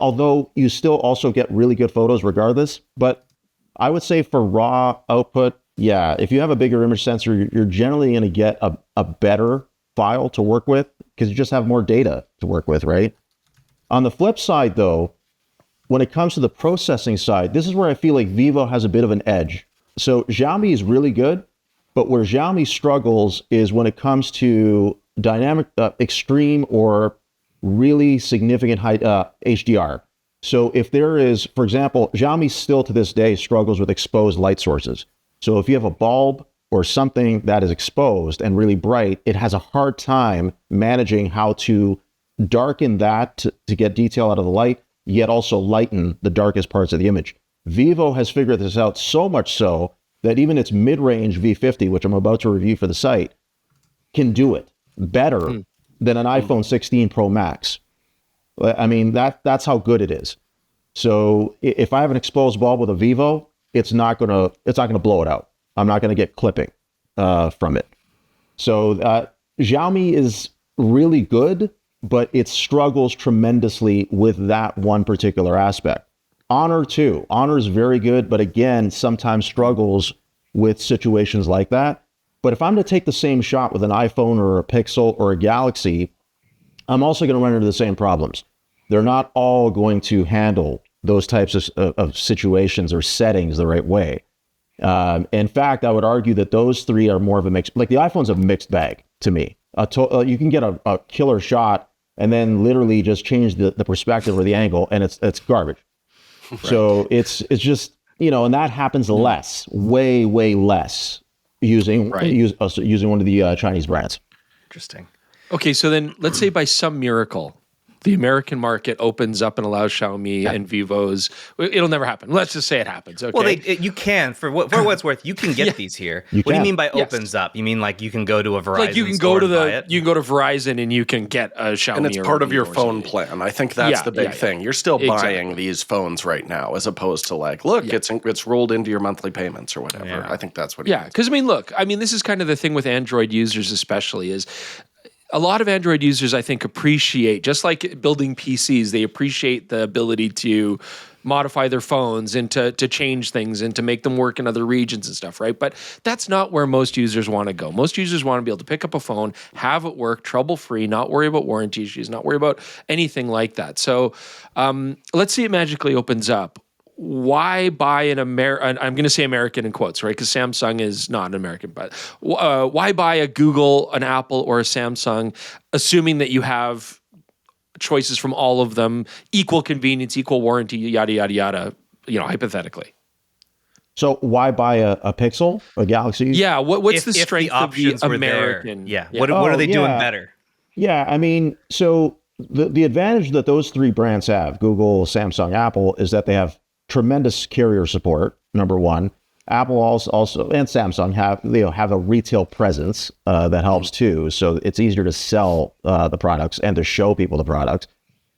although you still also get really good photos regardless. But I would say for raw output, yeah, if you have a bigger image sensor, you're generally going to get a better file to work with because you just have more data to work with, right? On the flip side, though, when it comes to the processing side, this is where I feel like Vivo has a bit of an edge. So Xiaomi is really good. But where Xiaomi struggles is when it comes to dynamic, extreme, or really significant high HDR. So if there is, for example, Xiaomi still to this day struggles with exposed light sources. So if you have a bulb or something that is exposed and really bright, it has a hard time managing how to darken that to get detail out of the light, yet also lighten the darkest parts of the image. Vivo has figured this out so much so that even its mid-range V50, which I'm about to review for the site, can do it better than an iPhone 16 Pro Max. I mean, that's how good it is. So if I have an exposed bulb with a Vivo, it's not gonna blow it out. I'm not gonna get clipping from it. So Xiaomi is really good, but it struggles tremendously with that one particular aspect. Honor too. Honor is very good, but again, sometimes struggles with situations like that. But if I'm to take the same shot with an iPhone or a Pixel or a Galaxy, I'm also going to run into the same problems. They're not all going to handle those types of situations or settings the right way. In fact, I would argue that those three are more of a mix. Like the iPhone's a mixed bag to me. You can get a killer shot and then literally just change the perspective or the angle, and it's garbage. Right. So it's just, and that happens less, way less using one of the Chinese brands. Interesting. Okay, so then let's say by some miracle, the American market opens up and allows Xiaomi and Vivo's, it'll never happen. Let's just say it happens. Okay. Well, you can, for what it's worth, you can get these here. What do you mean by opens up? You mean like you can go to a Verizon like you can go to buy it? you can go to Verizon and you can get a Xiaomi, and it's part of your phone plan. I think that's the big thing. You're still buying these phones right now, as opposed to like, look, it's rolled into your monthly payments or whatever. Yeah. I think that's what. Because this is kind of the thing with Android users, especially is. A lot of Android users, I think, appreciate, just like building PCs, they appreciate the ability to modify their phones and to change things and to make them work in other regions and stuff, right? But that's not where most users want to go. Most users want to be able to pick up a phone, have it work trouble-free, not worry about warranty issues, not worry about anything like that. So let's say it magically opens up. Why buy an American? I'm going to say American in quotes, right? Because Samsung is not an American, but why buy a Google, an Apple, or a Samsung, assuming that you have choices from all of them, equal convenience, equal warranty, yada, yada, yada, hypothetically. So why buy a Pixel, a Galaxy? Yeah, what's the if strength the options of the were American? There. Yeah. What are they doing better? Yeah, I mean, so the advantage that those three brands have, Google, Samsung, Apple, is that they have tremendous carrier support. Number one, Apple also and Samsung have a retail presence that helps too. So it's easier to sell the products and to show people the products.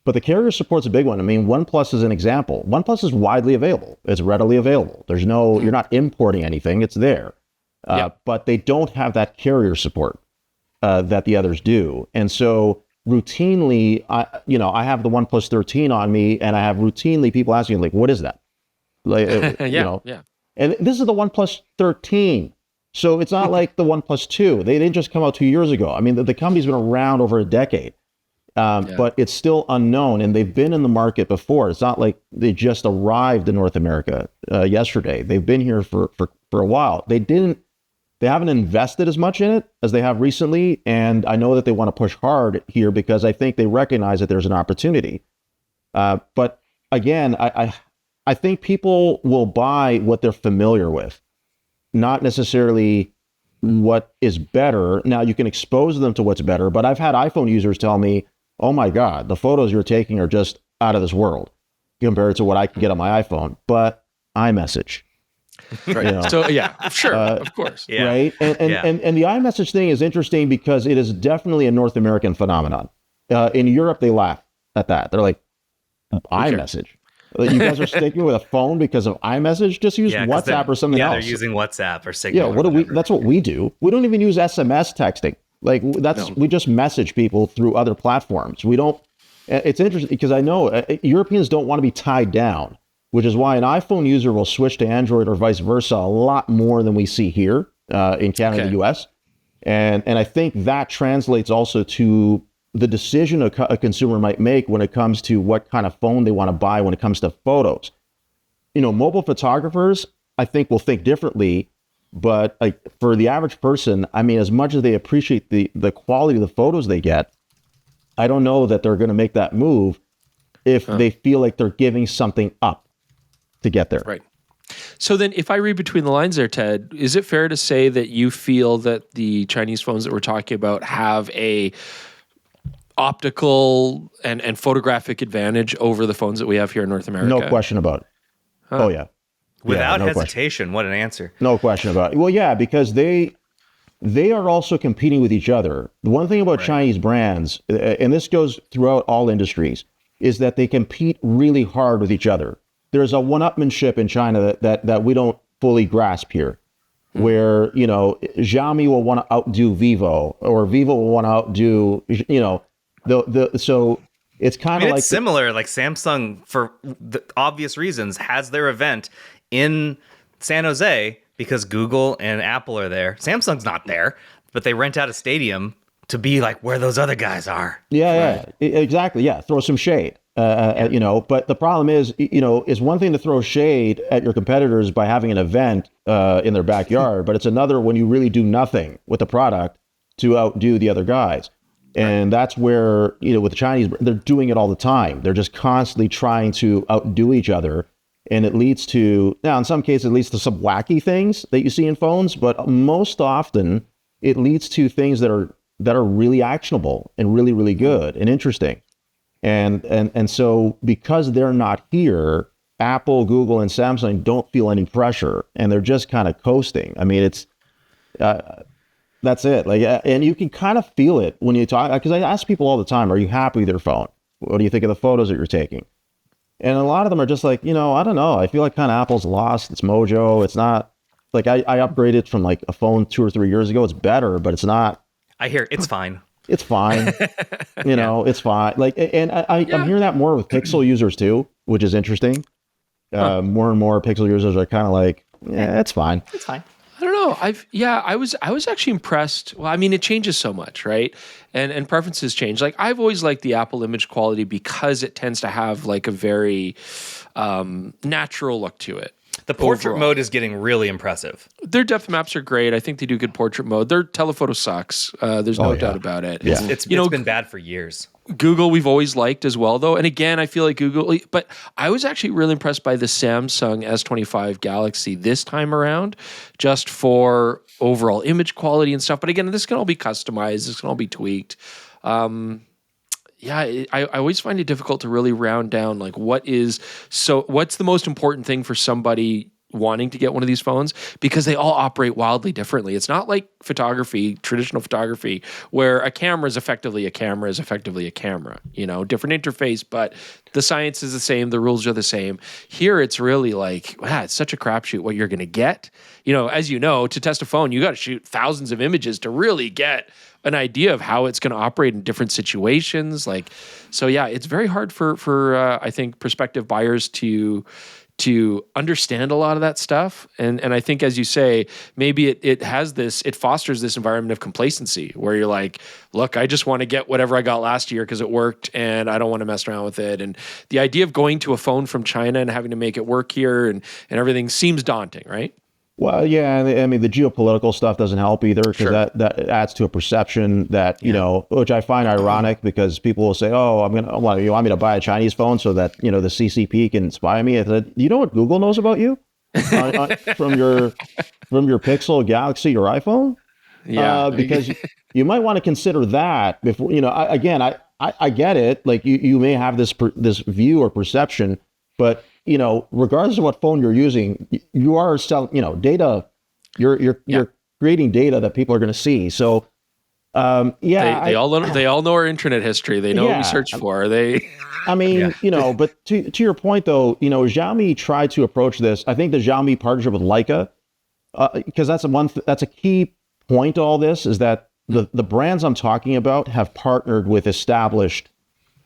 But the carrier support's a big one. I mean, OnePlus is an example. OnePlus is widely available. It's readily available. You're not importing anything. It's there. But they don't have that carrier support that the others do. And so routinely, I have the OnePlus 13 on me, and I have routinely people asking, like, what is that? Like, And this is the OnePlus 13. So it's not like the OnePlus 2. They didn't just come out 2 years ago. I mean, the company's been around over a decade, but it's still unknown, and they've been in the market before. It's not like they just arrived in North America yesterday. They've been here for a while. They haven't invested as much in it as they have recently, and I know that they want to push hard here because I think they recognize that there's an opportunity. But again, I think people will buy what they're familiar with, not necessarily what is better. Now, you can expose them to what's better, but I've had iPhone users tell me, oh my God, the photos you're taking are just out of this world compared to what I can get on my iPhone. But iMessage. Right. So sure, of course. Yeah. Right. And the iMessage thing is interesting because it is definitely a North American phenomenon. In Europe, they laugh at that. They're like, iMessage. You guys are sticking with a phone because of iMessage? Just use WhatsApp or something else. Yeah, they're using WhatsApp or Signal. Yeah, that's what we do. We don't even use SMS texting. Like we just message people through other platforms. We don't. It's interesting because I know Europeans don't want to be tied down, which is why an iPhone user will switch to Android or vice versa a lot more than we see here in Canada and the US. And I think that translates also to the decision a consumer might make when it comes to what kind of phone they want to buy when it comes to photos. Mobile photographers, I think, will think differently. But for the average person, I mean, as much as they appreciate the quality of the photos they get, I don't know that they're going to make that move if they feel like they're giving something up to get there. Right. So then if I read between the lines there, Ted, is it fair to say that you feel that the Chinese phones that we're talking about have a optical and photographic advantage over the phones that we have here in North America? No question about it. Oh, yeah. Without hesitation. What an answer. No question about it. Well, yeah, because they are also competing with each other. The one thing about Chinese brands, and this goes throughout all industries, is that they compete really hard with each other. There's a one-upmanship in China that we don't fully grasp here, where, Xiaomi will want to outdo Vivo, or Vivo will want to outdo, so it's kind of like it's similar. Like Samsung, for the obvious reasons, has their event in San Jose because Google and Apple are there. Samsung's not there, but they rent out a stadium to be like where those other guys are. Yeah, exactly. Yeah, throw some shade. But the problem is, it's one thing to throw shade at your competitors by having an event in their backyard, but it's another when you really do nothing with the product to outdo the other guys. And that's where, with the Chinese, they're doing it all the time. They're just constantly trying to outdo each other. And it leads to, now in some cases, it leads to some wacky things that you see in phones, but most often it leads to things that are really actionable and really, really good and interesting. And so because they're not here, Apple, Google, and Samsung don't feel any pressure, and they're just kind of coasting. I mean, it's that's it. Like, and you can kind of feel it when you talk, because I ask people all the time, "Are you happy with your phone? What do you think of the photos that you're taking?" And a lot of them are just like, I don't know. I feel like kind of Apple's lost its mojo. It's not like I upgraded from like a phone 2 or 3 years ago. It's better, but it's not. I hear it's fine. It's fine. It's fine. Like, and I'm hearing that more with Pixel users too, which is interesting. More and more Pixel users are kind of like, yeah, it's fine. It's fine. I don't know. I was actually impressed. Well, I mean, it changes so much, right? And preferences change. Like, I've always liked the Apple image quality because it tends to have like a very natural look to it. The portrait mode is getting really impressive. Their depth maps are great. I think they do good portrait mode. Their telephoto sucks. There's no doubt about it. Yeah. It's been bad for years. Google we've always liked as well, though. And again, I feel like Google, but I was actually really impressed by the Samsung S25 Galaxy this time around, just for overall image quality and stuff. But again, this can all be customized. This can all be tweaked. I always find it difficult to really round down like what's the most important thing for somebody wanting to get one of these phones, because they all operate wildly differently. It's not like photography, traditional photography, where a camera is effectively a camera, different interface, but the science is the same, the rules are the same. Here it's really like, wow, it's such a crapshoot what you're going to get. As you know, to test a phone, you got to shoot thousands of images to really get an idea of how it's going to operate in different situations. It's very hard for I think prospective buyers to understand a lot of that stuff. And I think, as you say, maybe it fosters this environment of complacency where you're like, look, I just want to get whatever I got last year because it worked and I don't want to mess around with it. And the idea of going to a phone from China and having to make it work here and everything seems daunting, right? Well, yeah, I mean, the geopolitical stuff doesn't help either, because that adds to a perception that, which I find ironic, because people will say, oh, you want me to buy a Chinese phone so that, the CCP can spy on me? I said, you know what Google knows about you from your Pixel, Galaxy, your iPhone? Yeah. Because you might want to consider that before, I get it. Like you may have this view or perception, but regardless of what phone you're using, you are selling, data. You're creating data that people are going to see. So, they all know our internet history. They know what we search for. But to your point though, Xiaomi tried to approach this. I think the Xiaomi partnership with Leica, because that's a key point to all this, is that the brands I'm talking about have partnered with established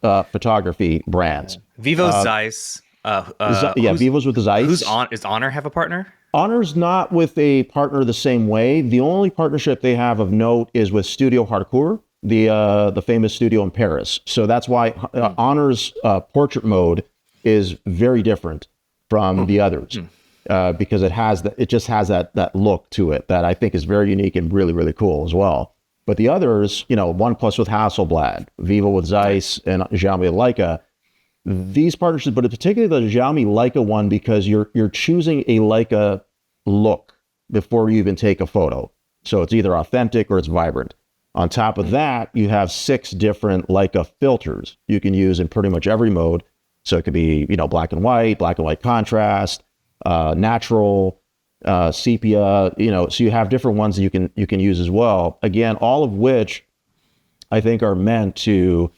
photography brands. Vivo, Zeiss. Vivo's with the Zeiss. Does Honor have a partner? Honor's not with a partner the same way. The only partnership they have of note is with Studio Harcourt, the famous studio in Paris. So that's why Honor's portrait mode is very different from the others, because it just has that look to it that I think is very unique and really, really cool as well. But the others, OnePlus with Hasselblad, Vivo with Zeiss, and Xiaomi with Leica, these partnerships, but particularly the Xiaomi Leica one, because you're choosing a Leica look before you even take a photo. So it's either authentic or it's vibrant. On top of that, you have 6 different Leica filters you can use in pretty much every mode. So it could be, black and white contrast, natural, sepia, so you have different ones that you can use as well. Again, all of which I think are meant to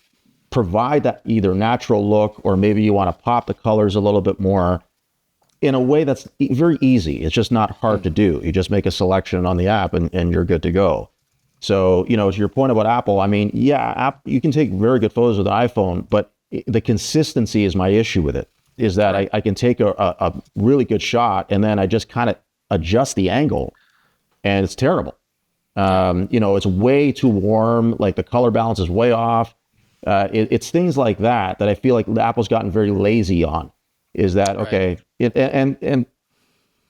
provide that either natural look, or maybe you want to pop the colors a little bit more in a way that's very easy. It's just not hard to do. You just make a selection on the app and you're good to go. So, to your point about Apple, I mean, you can take very good photos with an iPhone, but the consistency is my issue with it, is that I can take a really good shot and then I just kind of adjust the angle and it's terrible. It's way too warm. Like the color balance is way off. It's things like that I feel like Apple's gotten very lazy on. Is that okay? And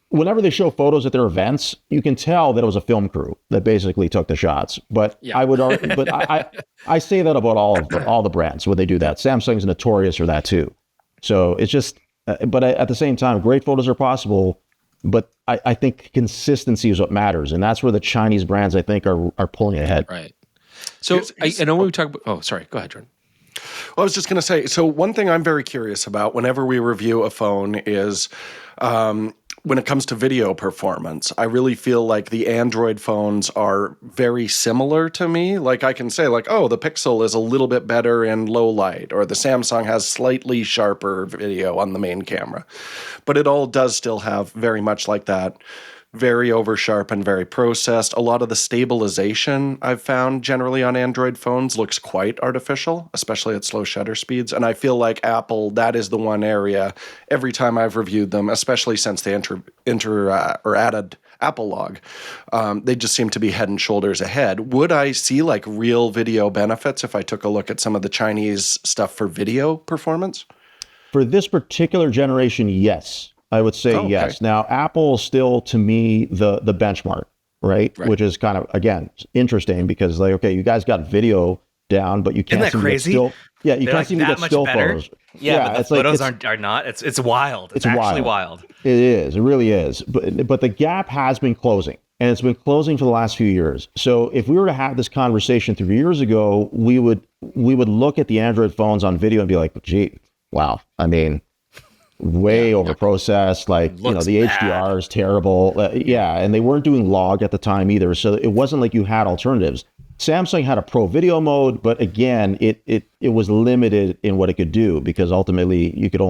whenever they show photos at their events, you can tell that it was a film crew that basically took the shots. But I would argue, but I say that about all the brands when they do that. Samsung's notorious for that too. So it's just, but at the same time, great photos are possible. But I think consistency is what matters, and that's where the Chinese brands I think are pulling ahead. Right. So I know when we talk about, oh, sorry, go ahead, Jordan. Well, I was just going to say, so one thing I'm very curious about whenever we review a phone is when it comes to video performance. I really feel like the Android phones are very similar to me. Like I can say like, oh, the Pixel is a little bit better in low light, or the Samsung has slightly sharper video on the main camera. But it all does still have very much like that. Very over sharp and very processed. A lot of the stabilization I've found generally on Android phones looks quite artificial, especially at slow shutter speeds. And I feel like Apple, that is the one area every time I've reviewed them, especially since they added Apple Log, they just seem to be head and shoulders ahead. Would I see like real video benefits if I took a look at some of the Chinese stuff for video performance? For this particular generation, yes. I would say yes. Now, Apple is still, to me, the benchmark, right? Which is kind of, again, interesting because, like, okay, you guys got video down, but you can't Isn't that crazy? Still, yeah, you can't seem to get still photos. Yeah, but the photos are not. It's wild. It's actually wild. It is. It really is. But the gap has been closing, and it's been closing for the last few years. So if we were to have this conversation 3 years ago, we would look at the Android phones on video and be like, gee, wow. I mean, way over processed, like, the HDR is terrible. And they weren't doing log at the time either. So it wasn't like you had alternatives. Samsung had a pro video mode, but again, it was limited in what it could do because ultimately you could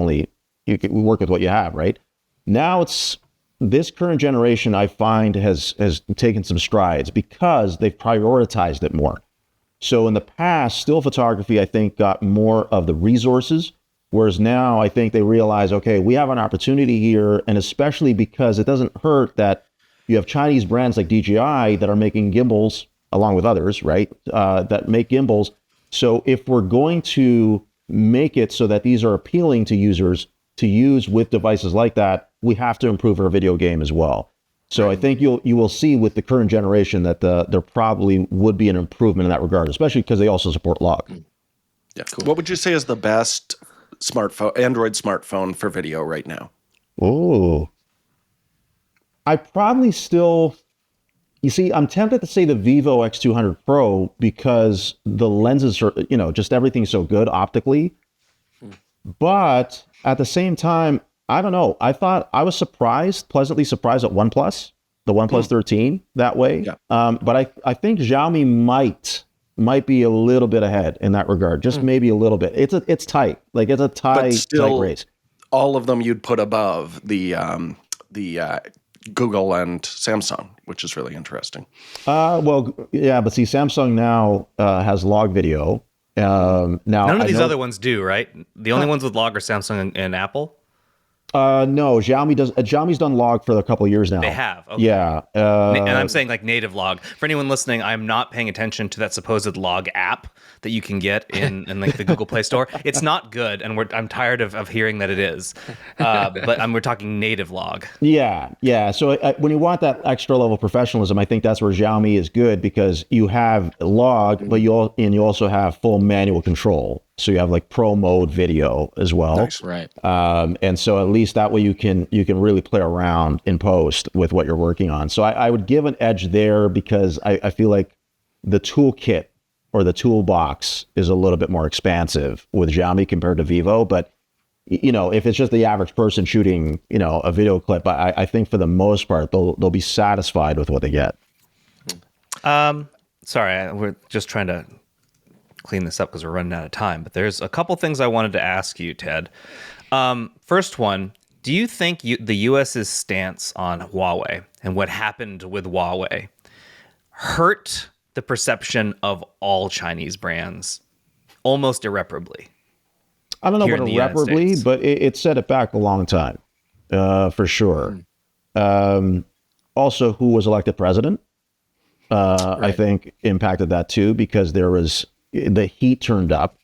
work with what you have, right? Now it's this current generation I find has taken some strides because they've prioritized it more. So in the past, still photography, I think, got more of the resources. Whereas now I think they realize, okay, we have an opportunity here, and especially because it doesn't hurt that you have Chinese brands like DJI that are making gimbals, along with others, right, that make gimbals. So if we're going to make it so that these are appealing to users to use with devices like that, we have to improve our video game as well. So I think you will see with the current generation that there probably would be an improvement in that regard, especially because they also support log. Yeah, cool. What would you say is the best Android smartphone for video right now? Oh, I probably still, I'm tempted to say the Vivo X200 Pro because the lenses are, just everything's so good optically. But at the same time, I don't know. I was pleasantly surprised at OnePlus, the OnePlus 13 that way. Yeah. But I think Xiaomi might be a little bit ahead in that regard, just maybe a little bit. It's tight, like it's a tight race. All of them you'd put above the Google and Samsung, which is really interesting. Well, yeah, but see, Samsung now has log video. Now none of these other ones do, right? The only ones with log are Samsung and Apple. No, Xiaomi does. Xiaomi's done log for a couple of years now. They have. Okay. Yeah. And I'm saying like native log. For anyone listening, I'm not paying attention to that supposed log app that you can get in like the Google Play Store. It's not good, and I'm tired of hearing that it is. But we're talking native log. Yeah. So when you want that extra level professionalism, I think that's where Xiaomi is good because you have log, but you also have full manual control. So you have like pro mode video as well. Nice, right. And so at least that way you can really play around in post with what you're working on. So I would give an edge there because I feel like the toolkit or the toolbox is a little bit more expansive with Xiaomi compared to Vivo. But, if it's just the average person shooting, a video clip, I think for the most part, they'll be satisfied with what they get. Sorry, we're just trying to clean this up because we're running out of time, but there's a couple things I wanted to ask you, Ted. First one, do you think the US's stance on Huawei and what happened with Huawei hurt the perception of all Chinese brands almost irreparably? I don't know about irreparably, but it set it back a long time, for sure. Also, who was elected president, I think impacted that too, because the heat turned up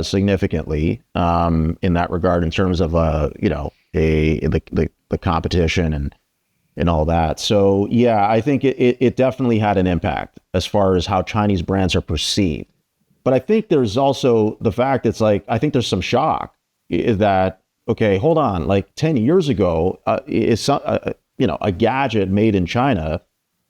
significantly in that regard in terms of the competition and all that. So yeah, I think it definitely had an impact as far as how Chinese brands are perceived. But I think there's also the fact it's like I think there's some shock that okay, hold on, like 10 years ago, a gadget made in China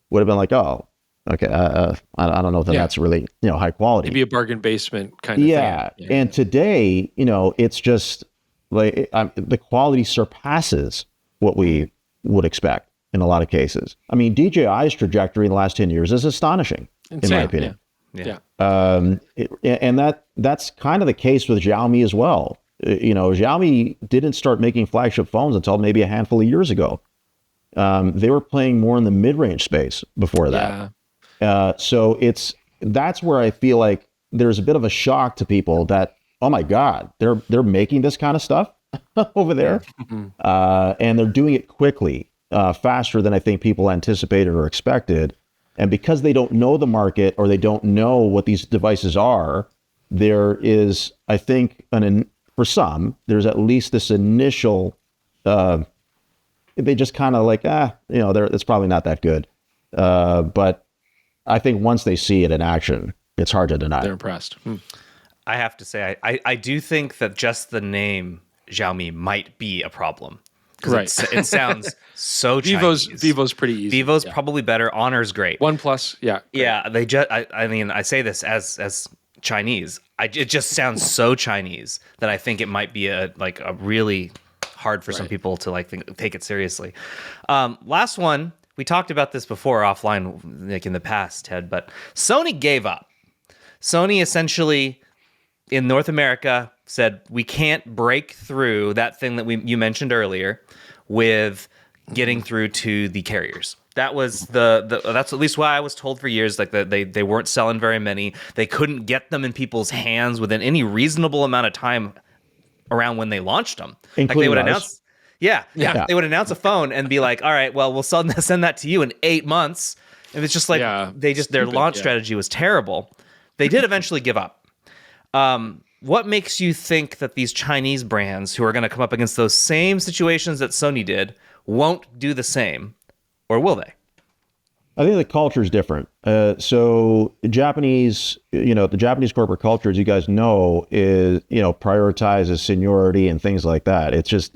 would have been like, oh, Okay, I don't know if that's really high quality. It'd be a bargain basement kind of thing. Yeah, and today, it's just like the quality surpasses what we would expect in a lot of cases. I mean, DJI's trajectory in the last 10 years is astonishing, in my opinion. Yeah. And that's kind of the case with Xiaomi as well. Xiaomi didn't start making flagship phones until maybe a handful of years ago. They were playing more in the mid-range space before that. So that's where I feel like there's a bit of a shock to people that, oh my God, they're making this kind of stuff over there, and they're doing it quickly, faster than I think people anticipated or expected. And because they don't know the market or they don't know what these devices are, there is, I think, for some, there's at least this initial, they just kind of like, it's probably not that good. But I think once they see it in action, it's hard to deny. They're impressed. I have to say, I do think that just the name Xiaomi might be a problem. Right. It sounds so Chinese. Vivo's pretty easy. Vivo's probably better. Honor's great. OnePlus, yeah. Great. Yeah, they just. I mean, I say this as Chinese. It just sounds so Chinese that I think it might be a really hard for some people to take it seriously. Last one, we talked about this before offline, like in the past, Ted, but Sony gave up. Sony essentially in North America said we can't break through that thing that you mentioned earlier with getting through to the carriers. That was that's at least what I was told for years. Like they weren't selling very many. They couldn't get them in people's hands within any reasonable amount of time around when they launched them. Including like they would ours. announce, they would announce a phone and be like, all right, well, we'll send that to you in 8 months. And it's just like their launch strategy was terrible. They did eventually give up. What makes you think that these Chinese brands who are going to come up against those same situations that Sony did won't do the same, or will they? I think the culture is different. So the Japanese corporate culture, as you guys know, is prioritizes seniority and things like that. It's just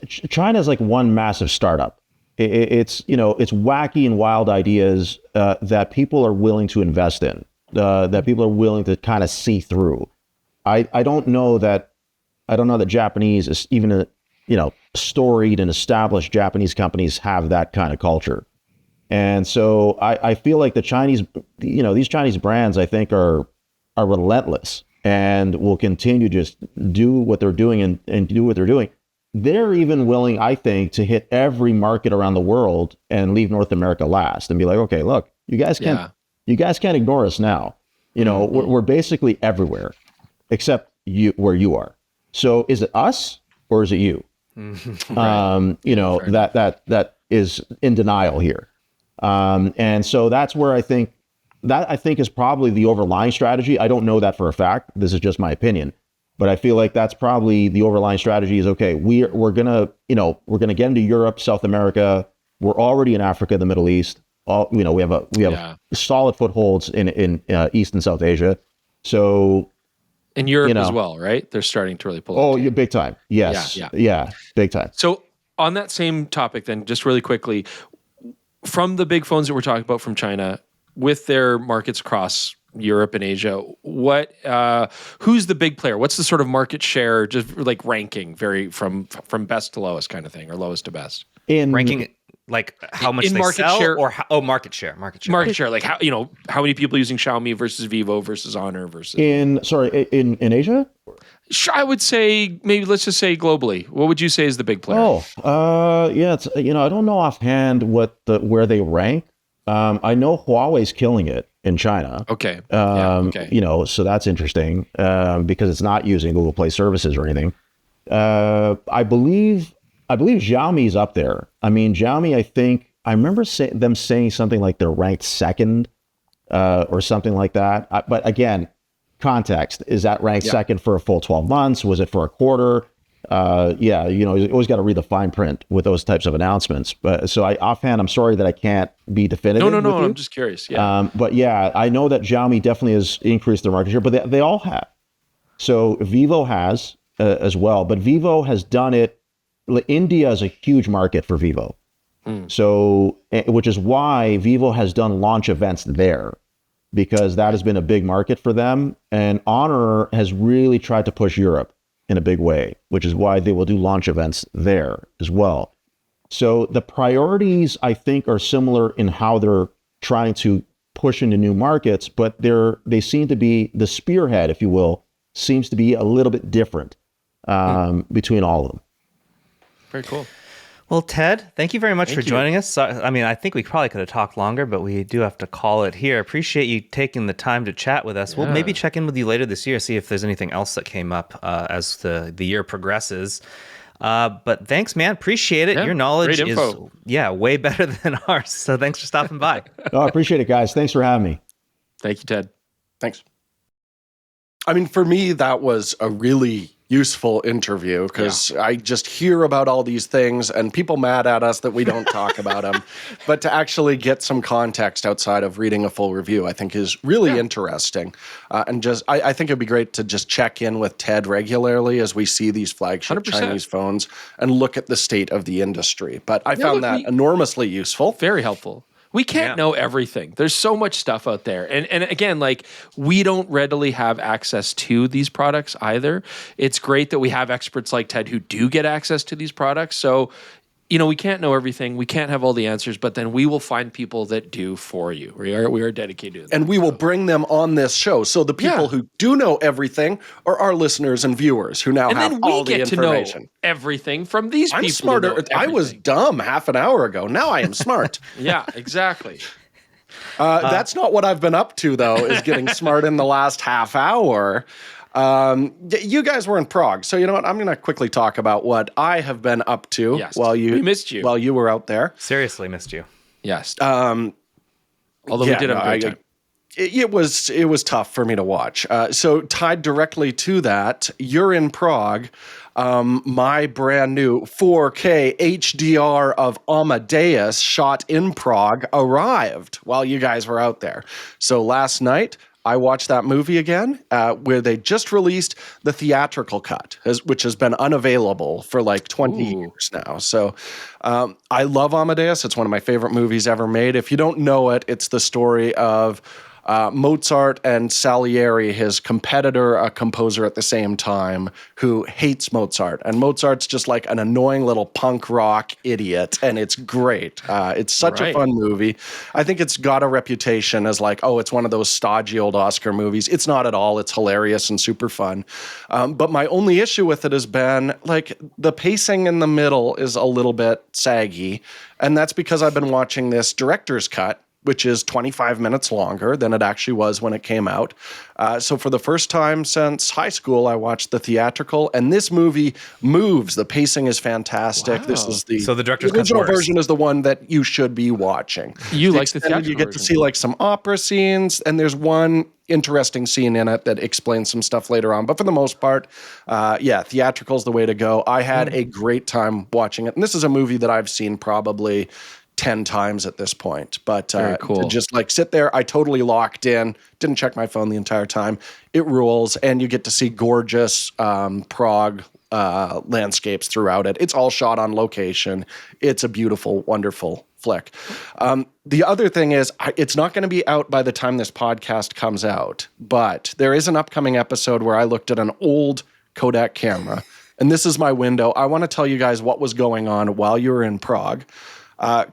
China is like one massive startup. It's wacky and wild ideas that people are willing to invest in. That people are willing to kind of see through. I don't know that Japanese is even storied and established Japanese companies have that kind of culture. And so I feel like the Chinese, these Chinese brands, I think are relentless and will continue to just do what they're doing and do what they're doing. They're even willing, I think, to hit every market around the world and leave North America last and be like, okay, look, you guys can't ignore us now. We're basically everywhere except where you are. So is it us or is it you? Right. That is in denial here. And so that's where I think is probably the overlying strategy. I don't know that for a fact. This is just my opinion, but I feel like that's probably the overlying strategy is, okay, we're gonna get into Europe, South America. We're already in Africa, the Middle East. We have solid footholds in East and South Asia. So in Europe as well, right? They're starting to really pull. Oh, yeah, big time. Yes. Yeah, big time. So on that same topic, then, just really quickly, from the big phones that we're talking about from China, with their markets across Europe and Asia, who's the big player? What's the sort of market share, just like ranking, from best to lowest kind of thing, or lowest to best? In ranking, like how much in they market sell, share, or market share, like how many people using Xiaomi versus Vivo versus Honor versus in Asia? I would say let's just say globally. What would you say is the big player? It's I don't know offhand where they rank. I know Huawei's killing it in China. Okay. So that's interesting because it's not using Google Play services or anything. I believe Xiaomi's up there. I mean, Xiaomi, I think I remember them saying something like they're ranked second or something like that. But again, context, is that ranked second for a full 12 months? Was it for a quarter? You always got to read the fine print with those types of announcements. But so offhand, I'm sorry that I can't be definitive. No. I'm just curious. Yeah. But yeah, I know that Xiaomi definitely has increased their market share, but they all have. So Vivo has as well, but Vivo has done it. India is a huge market for Vivo. So, which is why Vivo has done launch events there, because that has been a big market for them. And Honor has really tried to push Europe in a big way, which is why they will do launch events there as well. So the priorities, I think, are similar in how they're trying to push into new markets, but they seem to be, the spearhead, if you will, seems to be a little bit different between all of them. Very cool. Well, Ted, thank you very much for joining us. So, I mean, I think we probably could have talked longer, but we do have to call it here. Appreciate you taking the time to chat with us. Yeah. We'll maybe check in with you later this year, see if there's anything else that came up as the year progresses. But thanks, man. Appreciate it. Yeah, your knowledge is way better than ours. So thanks for stopping by. I appreciate it, guys. Thanks for having me. Thank you, Ted. Thanks. I mean, for me, that was a really useful interview because I just hear about all these things and people mad at us that we don't talk about them. But to actually get some context outside of reading a full review, I think is really interesting. And just, I think it'd be great to just check in with Ted regularly as we see these flagship 100%. Chinese phones and look at the state of the industry. But I found that enormously useful. Very helpful. We can't know everything. There's so much stuff out there. And again, like, we don't readily have access to these products either. It's great that we have experts like Ted who do get access to these products. So, you know, we can't know everything. We can't have all the answers, but then we will find people that do for you. We are dedicated to that. And we will bring them on this show. So the people who do know everything are our listeners and viewers who now have all the information. To know everything from these people. I'm smarter. I was dumb half an hour ago. Now I am smart. Yeah, exactly. That's not what I've been up to, though, is getting smart in the last half hour. You guys were in Prague, so you know what? I'm going to quickly talk about what I have been up to we missed you while you were out there. Seriously missed you. Yes. Although we did have a great time. It was tough for me to watch. So tied directly to that, you're in Prague. My brand new 4K HDR of Amadeus shot in Prague arrived while you guys were out there. So last night, I watched that movie again, where they just released the theatrical cut, which has been unavailable for like 20 years now. So I love Amadeus. It's one of my favorite movies ever made. If you don't know it, it's the story of Mozart and Salieri, his competitor, a composer at the same time, who hates Mozart. And Mozart's just like an annoying little punk rock idiot, and it's great. It's such a fun movie. I think it's got a reputation as like, oh, it's one of those stodgy old Oscar movies. It's not at all. It's hilarious and super fun. But my only issue with it has been, like, the pacing in the middle is a little bit saggy, and that's because I've been watching this director's cut, which is 25 minutes longer than it actually was when it came out. So for the first time since high school, I watched the theatrical, and this movie moves. The pacing is fantastic. Wow. This is the director's original version is the one that you should be watching. You like the theatrical You get to see like some opera scenes, and there's one interesting scene in it that explains some stuff later on. But for the most part, theatrical's the way to go. I had a great time watching it. And this is a movie that I've seen probably 10 times at this point, but to just like sit there, I totally locked in, didn't check my phone the entire time. It rules, and you get to see gorgeous Prague landscapes throughout it. It's all shot on location. It's a beautiful, wonderful flick. The other thing is, it's not going to be out by the time this podcast comes out, but there is an upcoming episode where I looked at an old Kodak camera, and this is my window. I want to tell you guys what was going on while you were in Prague.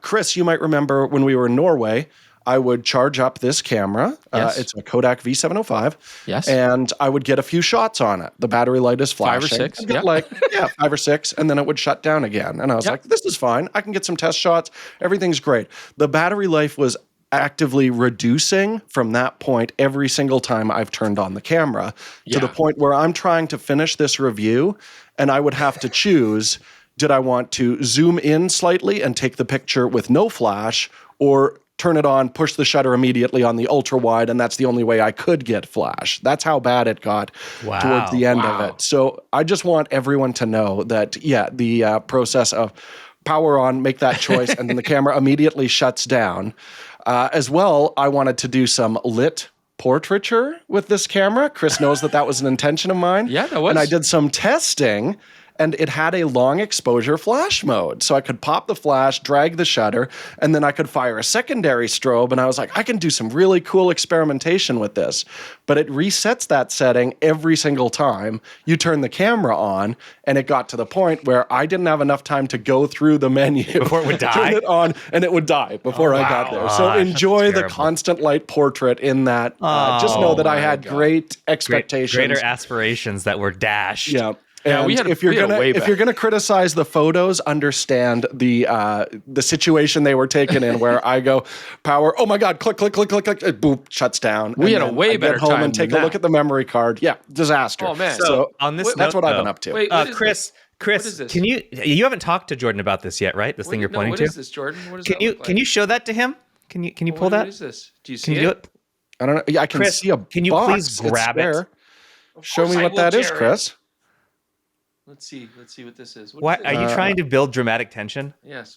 Chris, you might remember when we were in Norway, I would charge up this camera. Yes. It's a Kodak V705. Yes. And I would get a few shots on it. The battery light is flashing. 5 or 6. 5 or 6. And then it would shut down again. And I was like, this is fine. I can get some test shots. Everything's great. The battery life was actively reducing from that point every single time I've turned on the camera to the point where I'm trying to finish this review, and I would have to choose, did I want to zoom in slightly and take the picture with no flash, or turn it on, push the shutter immediately on the ultra wide, and that's the only way I could get flash. That's how bad it got towards the end of it. So I just want everyone to know that, the process of power on, make that choice, and then the camera immediately shuts down. As well, I wanted to do some lit portraiture with this camera. Chris knows that was an intention of mine. Yeah, that was. And I did some testing, and it had a long exposure flash mode. So I could pop the flash, drag the shutter, and then I could fire a secondary strobe. And I was like, I can do some really cool experimentation with this. But it resets that setting every single time you turn the camera on. And it got to the point where I didn't have enough time to go through the menu before it would die. Turn it on, and it would die before I got there. So enjoy the constant light portrait in that. Just know that I had great expectations, greater aspirations that were dashed. Yeah. Yeah, And if you're gonna criticize the photos, understand the situation they were taken in. Where I go, power. Oh my God! Click, click, click, click, click. It boop shuts down. We had a way better get home time and take than a look at the memory card. Yeah, disaster. Oh man! So on this, that's note, what I've been up to. Wait, Chris, can you haven't talked to Jordan about this yet, right? This thing you're pointing to. What is this, Jordan? What does Can you show that to him? Can you pull that? What is this? Do you see Can you do it? I don't know. Yeah, I can Chris, see a can you box. please grab It's it? there. Show me what that is, Chris. Let's see what this is. What are you trying to build dramatic tension? Yes.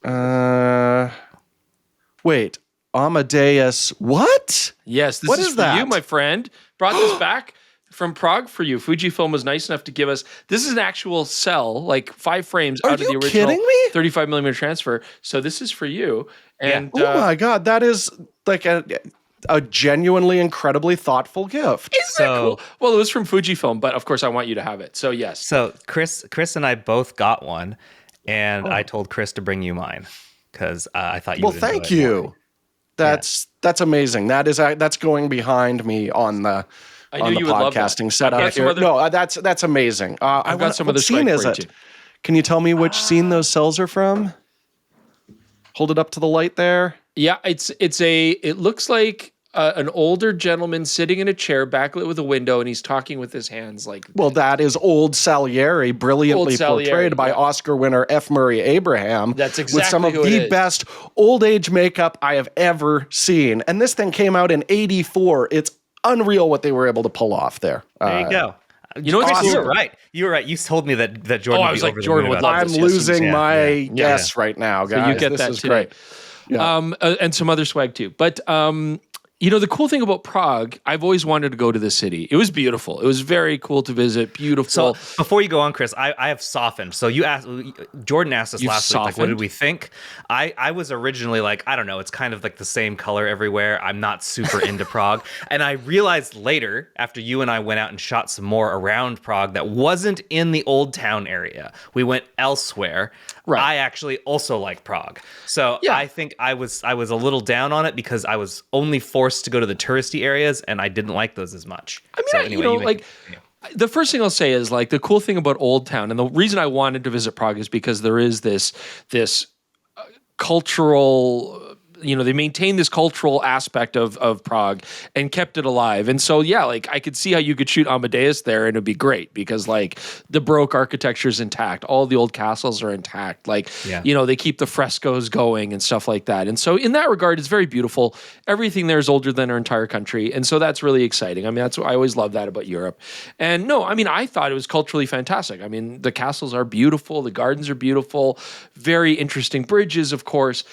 Wait, Amadeus. What? Yes. This What is is for that? you, my friend. Brought this back from Prague for you. Fujifilm was nice enough to give us. This is an actual cell, like 5 frames out of the original kidding me? 35 millimeter transfer. So this is for you. And Oh my God, that is like a genuinely incredibly thoughtful gift. isn't that cool? Well, it was from Fujifilm, but of course I want you to have it. So yes. So Chris and I both got one, and I told Chris to bring you mine because I thought you. Well, would thank enjoy it you. more. That's amazing. That's going behind me on the you would love that. podcasting setup got some here. other- No, that's amazing. I've got some what other scene swag is for you, it? too. Can you tell me which scene those cells are from? Hold it up to the light there. Yeah, it looks like an older gentleman sitting in a chair backlit with a window, and he's talking with his hands like. Well, that is old Salieri, brilliantly portrayed by Oscar winner F. Murray Abraham. That's with some exactly of who it the is. best old age makeup I have ever seen. And this thing came out in '84. It's unreal what they were able to pull off there. There you go. You know what's Chris, cool? you're right. You were right. You told me that Jordan. Oh, I would was be like, over the Jordan moon would about love I'm this. this. losing Yeah, my yeah. guess right now, guys. So you get this that is today. great. Yeah. And some other swag too. But the cool thing about Prague, I've always wanted to go to the city. It was beautiful. It was very cool to visit. Beautiful. So before you go on, Chris, I have softened. So Jordan asked us last week, like, what did we think? I was originally like, I don't know, it's kind of like the same color everywhere. I'm not super into Prague. And I realized later, after you and I went out and shot some more around Prague that wasn't in the old town area. We went elsewhere. Right. I actually also like Prague. So Yeah. I think I was a little down on it because I was only forced to go to the touristy areas, and I didn't like those as much. I mean, the first thing I'll say is like the cool thing about Old Town, and the reason I wanted to visit Prague is because there is this cultural. They maintained this cultural aspect of Prague and kept it alive. And so, yeah, like I could see how you could shoot Amadeus there and it'd be great because like the Baroque architecture is intact. All the old castles are intact. Like, they keep the frescoes going and stuff like that. And so in that regard, it's very beautiful. Everything there is older than our entire country. And so that's really exciting. I mean, I always love that about Europe. And no, I mean, I thought it was culturally fantastic. I mean, the castles are beautiful. The gardens are beautiful. Very interesting bridges, of course.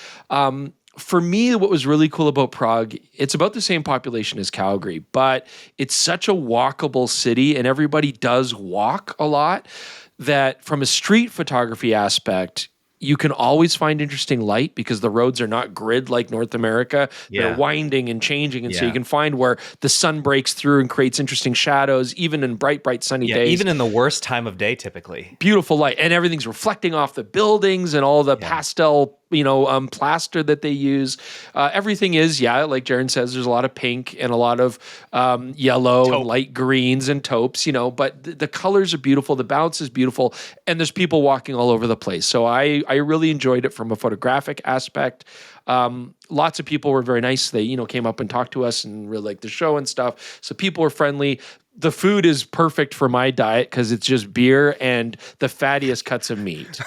For me, what was really cool about Prague, it's about the same population as Calgary, but it's such a walkable city and everybody does walk a lot that from a street photography aspect, you can always find interesting light because the roads are not grid like North America. They're winding and changing. And so you can find where the sun breaks through and creates interesting shadows, even in bright sunny days. Even in the worst time of day, typically. Beautiful light. And everything's reflecting off the buildings and all the pastel plaster that they use. Everything is, like Jaron says, there's a lot of pink and a lot of yellow and light greens and taupes, but the colors are beautiful. The balance is beautiful. And there's people walking all over the place. So I really enjoyed it from a photographic aspect. Lots of people were very nice. They, came up and talked to us and really liked the show and stuff. So people were friendly. The food is perfect for my diet because it's just beer and the fattiest cuts of meat.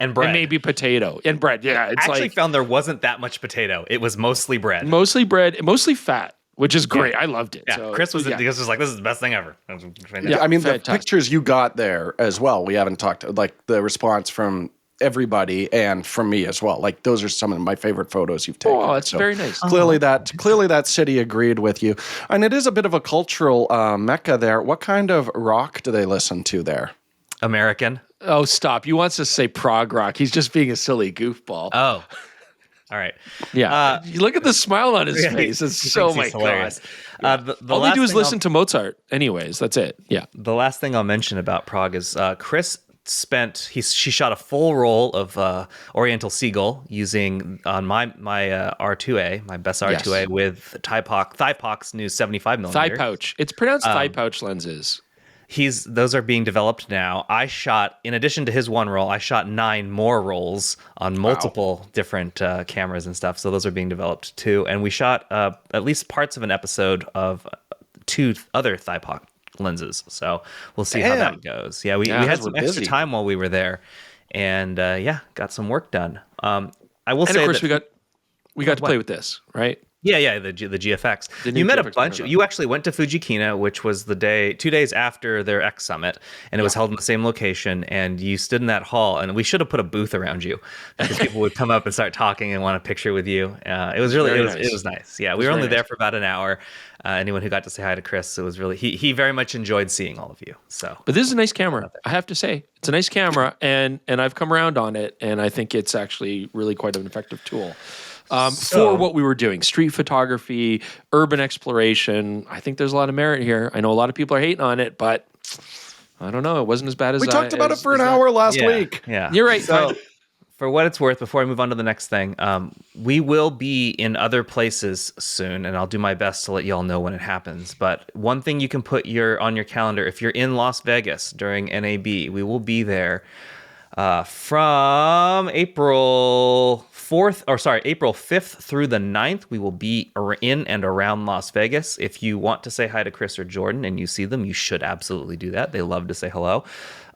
And bread. And maybe potato. And bread, yeah. I actually found there wasn't that much potato. It was mostly bread. Mostly bread, mostly fat, which is great. I loved it. Yeah, So, Chris was just like, this is the best thing ever. Yeah, I mean, fantastic. the pictures you got there as well, we haven't talked, like the response from everybody and from me as well. Like those are some of my favorite photos you've taken. Oh, that's very nice. Clearly that city agreed with you. And it is a bit of a cultural mecca there. What kind of rock do they listen to there? American. Oh, stop. He wants to say prog rock. He's just being a silly goofball. Oh, all right. Yeah. You look at the smile on his face. It's so, my God. All they do is listen to Mozart anyways. That's it. Yeah. The last thing I'll mention about Prague is Chris she shot a full roll of Oriental Seagull using on my R2A, my best R2A with Thaipox's new 75mm. Thigh pouch. It's pronounced thigh pouch lenses. Those are being developed now. I shot, in addition to his one roll, I shot 9 more rolls on multiple different cameras and stuff. So those are being developed too. And we shot at least parts of an episode of 2 other Thaipox lenses. So we'll see how that goes. Yeah, we had some extra time while we were there, and got some work done. I will say, of course, we got to play with this, right? Yeah, the GFX. You met a bunch. You actually went to Fujikina, which was 2 days after their X Summit, and it was held in the same location. And you stood in that hall, and we should have put a booth around you because people would come up and start talking and want a picture with you. It was really it was nice. Yeah, we were only there for about an hour. Anyone who got to say hi to Chris, it was really he very much enjoyed seeing all of you. So, but this is a nice camera. I have to say, it's a nice camera, and I've come around on it, and I think it's actually really quite an effective tool. For what we were doing, street photography, urban exploration. I think there's a lot of merit here. I know a lot of people are hating on it, but I don't know. It wasn't as bad as we talked about it for an hour last week. Yeah, you're right. So, for what it's worth, before I move on to the next thing, we will be in other places soon, and I'll do my best to let you all know when it happens. But one thing you can put on your calendar, if you're in Las Vegas during NAB, we will be there from April 5th through the 9th. We will be in and around Las Vegas. If you want to say hi to Chris or Jordan and you see them, you should absolutely do that. They love to say hello.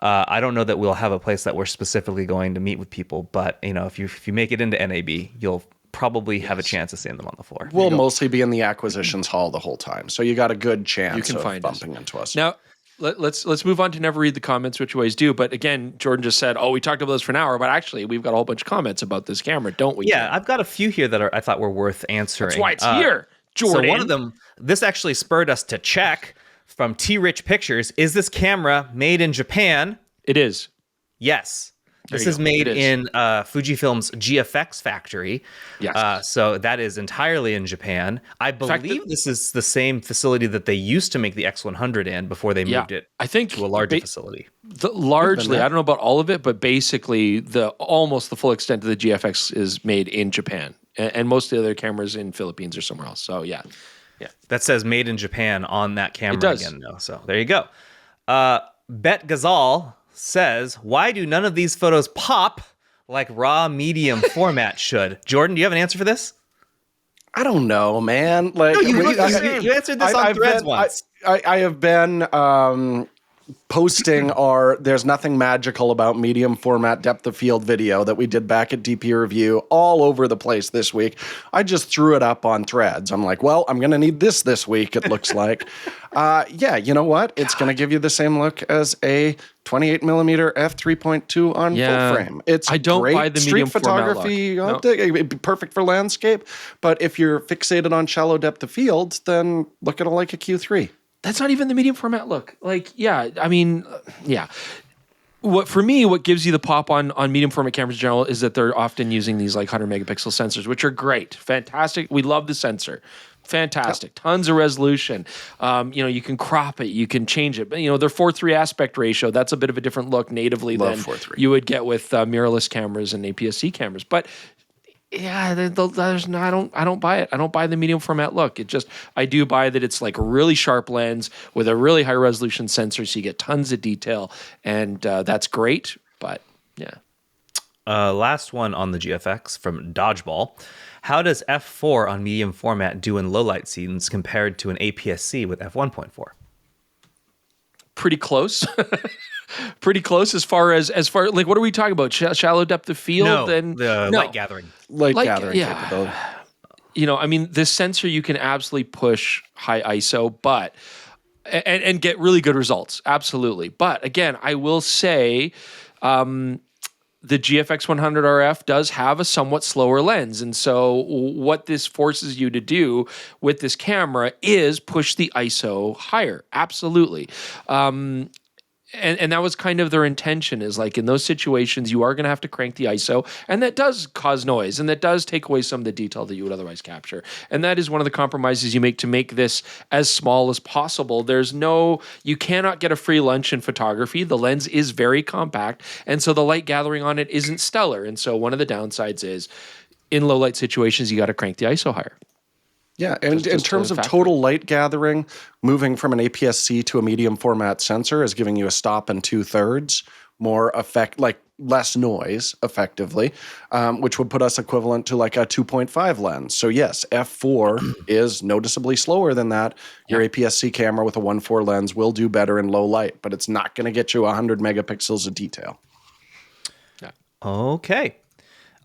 I don't know that we'll have a place that we're specifically going to meet with people, but if you make it into NAB, you'll probably have a chance of seeing them on the floor. We'll mostly be in the acquisitions hall the whole time, so you got a good chance of bumping into us. Now, let's move on to never read the comments, which we always do. But again, Jordan just said, we talked about this for an hour, but actually we've got a whole bunch of comments about this camera, don't we? Yeah, I've got a few here that I thought were worth answering. That's why it's here, Jordan. So one of them, this actually spurred us to check from T-Rich Pictures. Is this camera made in Japan? It is. Yes. This is made in Fujifilm's GFX factory. Yes. So that is entirely in Japan. I believe this is the same facility that they used to make the X100 in before they moved it to a larger facility. Largely, I don't know about all of it, but basically almost the full extent of the GFX is made in Japan. And most of the other cameras in Philippines or somewhere else. So yeah. That says made in Japan on that camera again, though. So there you go. Bet Ghazal says, why do none of these photos pop like raw medium format should? Jordan, do you have an answer for this? I don't know, man. Like you answered this on Threads once. I have been posting there's nothing magical about medium format depth of field video that we did back at DP Review all over the place this week. I just threw it up on Threads. I'm like, well, I'm going to need this week, it looks like. You know what? It's going to give you the same look as a 28mm f3.2 on full frame. It's I don't great buy the medium street photography. It'd be perfect for landscape. But if you're fixated on shallow depth of field, then look at a Leica Q3. That's not even the medium format look. What gives you the pop on medium format cameras in general is that they're often using these like 100 megapixel sensors, which are great, fantastic. We love the sensor. Fantastic. Tons of resolution. You can crop it, you can change it. But they're 4:3 aspect ratio. That's a bit of a different look natively than 4:3. You would get with mirrorless cameras and APS-C cameras. But I don't buy it. I don't buy the medium format look. I do buy that it's like a really sharp lens with a really high resolution sensor, so you get tons of detail, and that's great. But yeah. Last one on the GFX from Dodgeball. How does f4 on medium format do in low light scenes compared to an APS-C with f1.4? Pretty close. Pretty close as far like what are we talking about? Shallow depth of field and light gathering. Light gathering capability. This sensor you can absolutely push high ISO, but and get really good results. Absolutely. But again, I will say the GFX 100 RF does have a somewhat slower lens. And so what this forces you to do with this camera is push the ISO higher. Absolutely. And that was kind of their intention, is like in those situations, you are going to have to crank the ISO, and that does cause noise, and that does take away some of the detail that you would otherwise capture. And that is one of the compromises you make to make this as small as possible. You cannot get a free lunch in photography. The lens is very compact, and so the light gathering on it isn't stellar. And so one of the downsides is, in low light situations, you got to crank the ISO higher. Yeah, and in terms of total light gathering, moving from an APS-C to a medium format sensor is giving you a stop in 2/3, more effect, like less noise, effectively, which would put us equivalent to like a 2.5 lens. So yes, f4 is noticeably slower than that. Your APS-C camera with a 1.4 lens will do better in low light, but it's not going to get you 100 megapixels of detail. Yeah. Okay.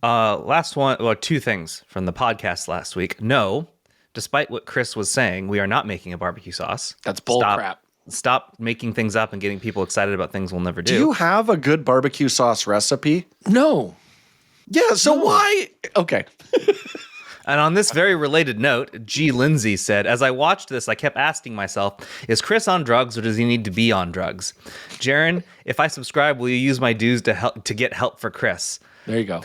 Last one. Well, two things from the podcast last week. No. Despite what Chris was saying, we are not making a barbecue sauce. That's bull crap. Stop making things up and getting people excited about things we'll never do. Do you have a good barbecue sauce recipe? No. Yeah, so why? Okay. And on this very related note, G. Lindsay said, as I watched this, I kept asking myself, is Chris on drugs or does he need to be on drugs? Jaron, if I subscribe, will you use my dues to get help for Chris? There you go.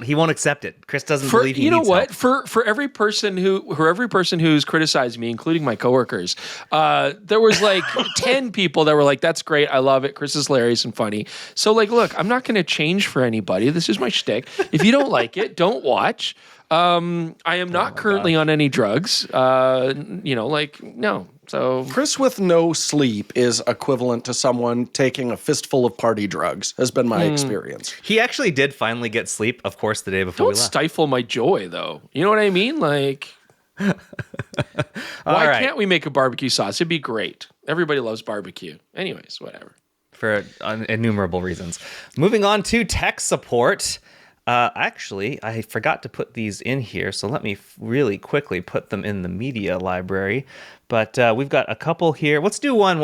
He won't accept it. Chris doesn't believe he needs help. For every person who's criticized me, including my coworkers, there was like 10 people that were like, "That's great, I love it. Chris is hilarious and funny." So like, look, I'm not going to change for anybody. This is my shtick. If you don't like it, don't watch. I am not currently on any drugs. No. So Chris with no sleep is equivalent to someone taking a fistful of party drugs, has been my experience. He actually did finally get sleep, of course, the day before we left. Don't stifle my joy, though. You know what I mean? Like, why can't we make a barbecue sauce? It'd be great. Everybody loves barbecue. Anyways, whatever. For innumerable reasons. Moving on to tech support. Actually, I forgot to put these in here, so let me really quickly put them in the media library. But we've got a couple here. Let's do one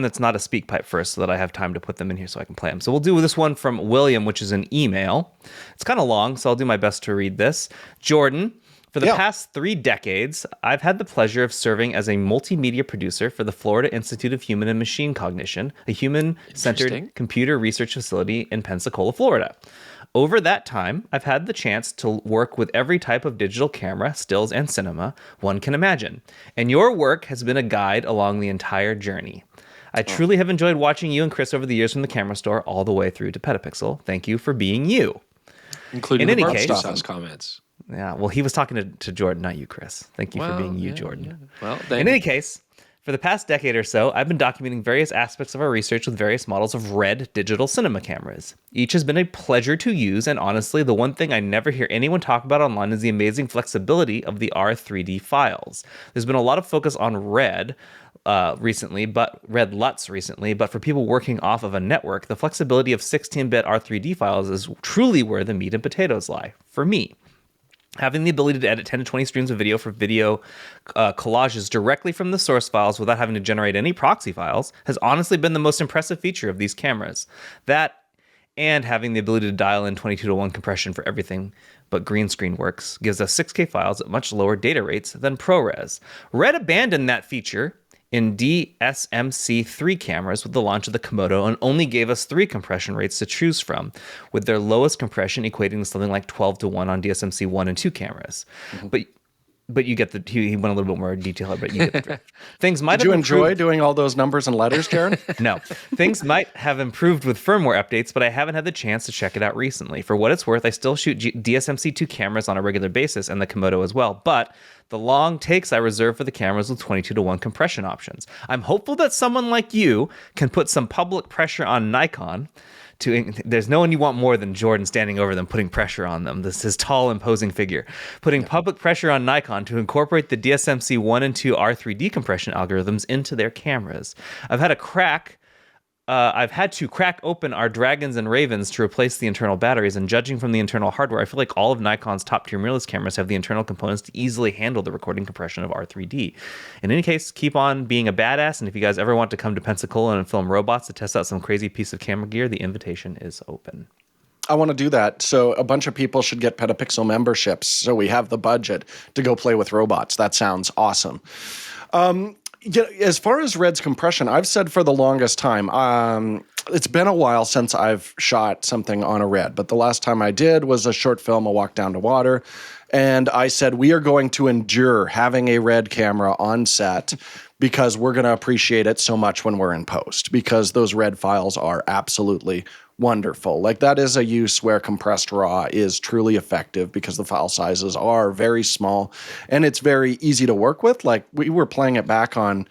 that's not a speak pipe first, so that I have time to put them in here so I can play them. So we'll do this one from William, which is an email. It's kind of long, so I'll do my best to read this. Jordan, for the past 3 decades, I've had the pleasure of serving as a multimedia producer for the Florida Institute of Human and Machine Cognition, a human-centered computer research facility in Pensacola, Florida. Over that time, I've had the chance to work with every type of digital camera, stills, and cinema one can imagine. And your work has been a guide along the entire journey. I truly have enjoyed watching you and Chris over the years from the camera store all the way through to PetaPixel. Thank you for being you. Including in the any case, comments. Yeah, well, he was talking to Jordan, not you, Chris. Thank you for being you, Jordan. Yeah. Well, in any case, for the past decade or so, I've been documenting various aspects of our research with various models of RED digital cinema cameras. Each has been a pleasure to use, and honestly, the one thing I never hear anyone talk about online is the amazing flexibility of the R3D files. There's been a lot of focus on RED recently, but Red LUTs recently, but for people working off of a network, the flexibility of 16-bit R3D files is truly where the meat and potatoes lie, for me. Having the ability to edit 10 to 20 streams of video for video collages directly from the source files without having to generate any proxy files has honestly been the most impressive feature of these cameras. That, and having the ability to dial in 22:1 compression for everything but green screen works, gives us 6K files at much lower data rates than ProRes. Red abandoned that feature in DSMC3 cameras with the launch of the Komodo and only gave us 3 compression rates to choose from, with their lowest compression equating to something like 12:1 on DSMC 1 and 2 cameras. Mm-hmm. But you get he went a little bit more detail, but you get the drift. Things might Did you enjoy doing all those numbers and letters, Jaron? No. Things might have improved with firmware updates, but I haven't had the chance to check it out recently. For what it's worth, I still shoot DSMC2 cameras on a regular basis and the Komodo as well, but the long takes I reserve for the cameras with 22:1 compression options. I'm hopeful that someone like you can put some public pressure on Nikon. There's no one you want more than Jordan standing over them, putting pressure on them. This is tall, imposing figure. Putting public pressure on Nikon to incorporate the DSMC 1 and 2 R3D compression algorithms into their cameras. I've had to crack open our Dragons and Ravens to replace the internal batteries, and judging from the internal hardware, I feel like all of Nikon's top-tier mirrorless cameras have the internal components to easily handle the recording compression of R3D. In any case, keep on being a badass, and if you guys ever want to come to Pensacola and film robots to test out some crazy piece of camera gear, the invitation is open. I want to do that. So a bunch of people should get PetaPixel memberships so we have the budget to go play with robots. That sounds awesome. As far as Red's compression, I've said for the longest time, it's been a while since I've shot something on a Red, but the last time I did was a short film, A Walk Down to Water. And I said, we are going to endure having a Red camera on set because we're going to appreciate it so much when we're in post, because those Red files are absolutely wonderful. Like, that is a use where compressed RAW is truly effective because the file sizes are very small and it's very easy to work with. Like, we were playing it back on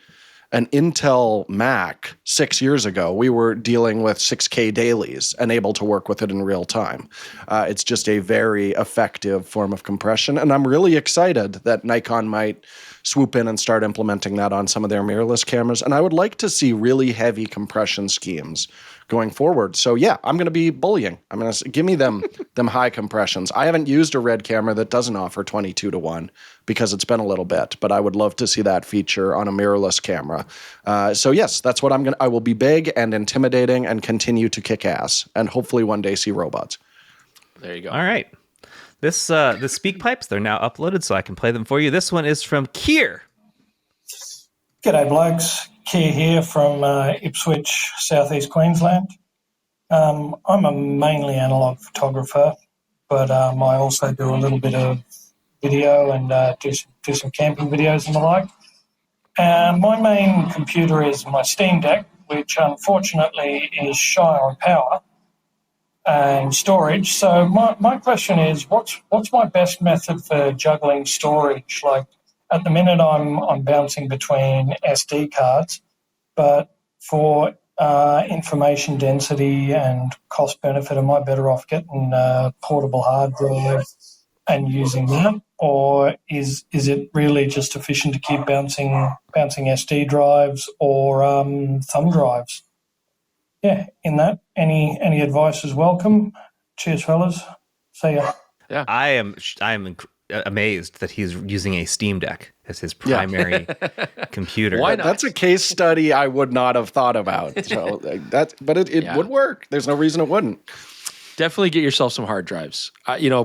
an Intel Mac 6 years ago. We were dealing with 6K dailies and able to work with it in real time. It's just a very effective form of compression. And I'm really excited that Nikon might swoop in and start implementing that on some of their mirrorless cameras. And I would like to see really heavy compression schemes going forward. So yeah, I'm going to be bullying. I'm going to give me them high compressions. I haven't used a Red camera that doesn't offer 22:1 because it's been a little bit, but I would love to see that feature on a mirrorless camera. So yes, that's what I will be big and intimidating and continue to kick ass and hopefully one day see robots. There you go. All right. The speak pipes, they're now uploaded so I can play them for you. This one is from Kier. G'day blokes, Keir here from Ipswich, southeast Queensland. I'm a mainly analogue photographer, but I also do a little bit of video and do some camping videos and the like. My main computer is my Steam Deck, which unfortunately is shy on power and storage. So my question is, what's my best method for juggling storage? Like, at the minute, I'm bouncing between SD cards, but for information density and cost benefit, am I better off getting a portable hard drive and using that, or is it really just efficient to keep bouncing SD drives or thumb drives? Yeah, in that, any advice is welcome. Cheers, fellas. See ya. Yeah, I am amazed that he's using a Steam Deck as his primary computer. Why not? That's a case study I would not have thought about. So but it would work. There's no reason it wouldn't. Definitely get yourself some hard drives.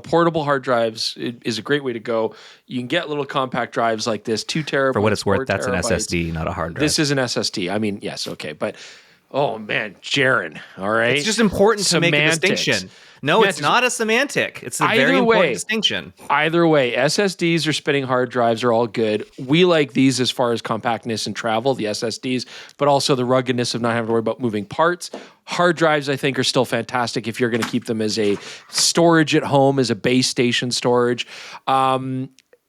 Portable hard drives is a great way to go. You can get little compact drives like this, 2 terabytes. For what it's worth, that's an SSD, not a hard drive. This is an SSD. I mean, yes, okay, but oh man, Jaron, all right. It's just important to make a distinction. No, it's not a semantic. It's a very important distinction. Either way, SSDs or spinning hard drives are all good. We like these as far as compactness and travel, the SSDs, but also the ruggedness of not having to worry about moving parts. Hard drives, I think, are still fantastic if you're going to keep them as a storage at home, as a base station storage.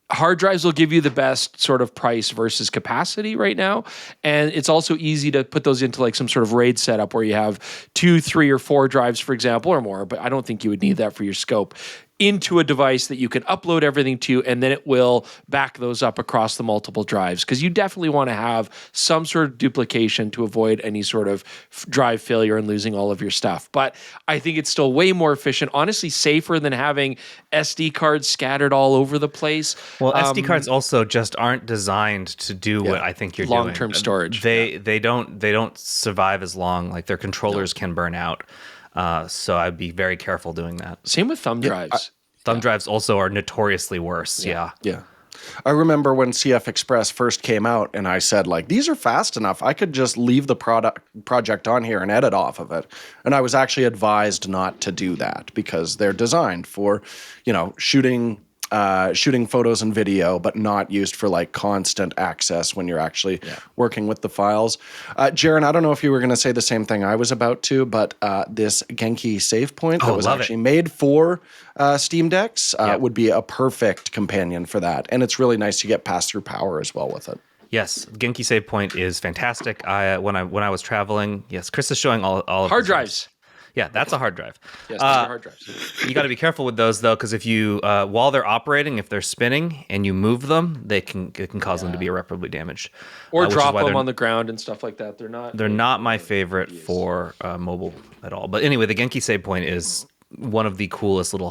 Hard drives will give you the best sort of price versus capacity right now. And it's also easy to put those into like some sort of RAID setup where you have 2, 3, or 4 drives, for example, or more, but I don't think you would need that for your scope, into a device that you can upload everything to, and then it will back those up across the multiple drives. Because you definitely want to have some sort of duplication to avoid any sort of drive failure and losing all of your stuff. But I think it's still way more efficient, honestly safer than having SD cards scattered all over the place. Well, SD cards also just aren't designed to do what I think you're doing. Long-term storage. They don't survive as long. Like, their controllers can burn out. So I'd be very careful doing that. Same with thumb drives. Thumb drives also are notoriously worse. Yeah. I remember when CF Express first came out and I said, like, these are fast enough. I could just leave the project on here and edit off of it. And I was actually advised not to do that because they're designed for, shooting photos and video, but not used for like constant access when you're actually working with the files. Jaron, I don't know if you were going to say the same thing I was about to, but this Genki save point that was actually made for Steam Decks would be a perfect companion for that. And it's really nice to get pass-through power as well with it. Yes, Genki save point is fantastic. When I was traveling, yes, Chris is showing all of hard drives. Yeah, that's a hard drive. Yes, those are hard drives. You got to be careful with those though, because if you while they're operating, if they're spinning and you move them, it can cause them to be irreparably damaged, or drop them on the ground and stuff like that. They're not my favorite for mobile at all. But anyway, the Genki save point is one of the coolest one of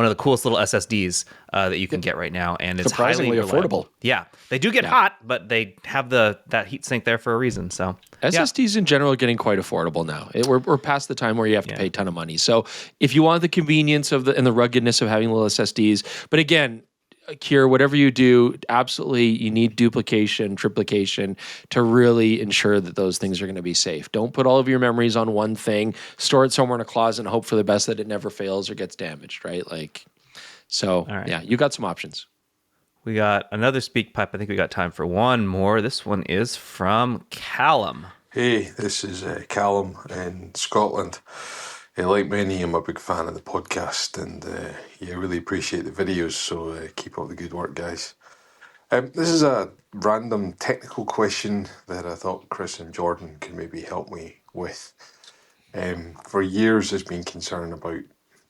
the coolest little SSDs that you can get right now, and it's surprisingly highly affordable. Yeah, they do get hot, but they have that heat sink there for a reason. So SSDs in general are getting quite affordable now. We're past the time where you have to pay a ton of money. So if you want the convenience and the ruggedness of having little SSDs, but again, Kier, whatever you do, absolutely, you need duplication, triplication to really ensure that those things are going to be safe. Don't put all of your memories on one thing, store it somewhere in a closet and hope for the best that it never fails or gets damaged, right? Yeah, you got some options. We got another speak pipe. I think we got time for one more. This one is from Callum. Hey, this is Callum in Scotland. Like many, I'm a big fan of the podcast, and really appreciate the videos, so keep up the good work, guys. This is a random technical question that I thought Chris and Jordan could maybe help me with. For years, there's been concern about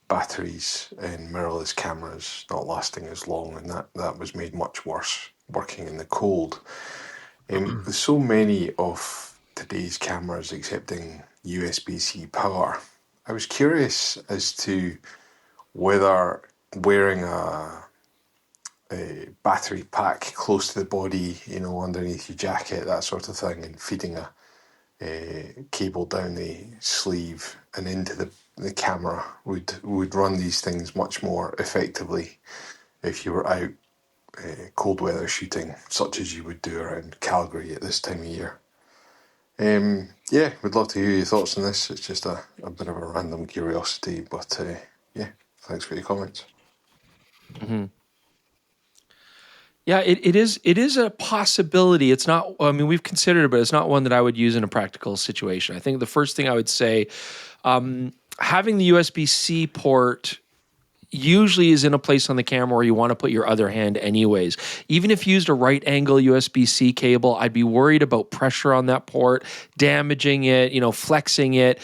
batteries in mirrorless cameras not lasting as long, and that was made much worse working in the cold. With so many of today's cameras accepting USB-C power, I was curious as to whether wearing a battery pack close to the body, underneath your jacket, that sort of thing, and feeding a cable down the sleeve and into the camera would run these things much more effectively if you were out cold weather shooting, such as you would do around Calgary at this time of year. Would love to hear your thoughts on this. It's just a bit of a random curiosity, but thanks for your comments. Mm-hmm. Yeah, it is a possibility. It's not, we've considered it, but it's not one that I would use in a practical situation. I think the first thing I would say, having the USB-C port usually is in a place on the camera where you want to put your other hand anyways. Even if you used a right angle USB-C cable, I'd be worried about pressure on that port, damaging it, flexing it.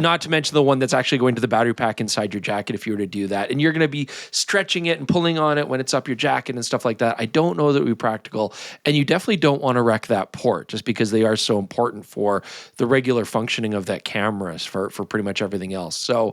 Not to mention the one that's actually going to the battery pack inside your jacket if you were to do that. And you're going to be stretching it and pulling on it when it's up your jacket and stuff like that. I don't know that would be practical. And you definitely don't want to wreck that port just because they are so important for the regular functioning of that camera for pretty much everything else. So,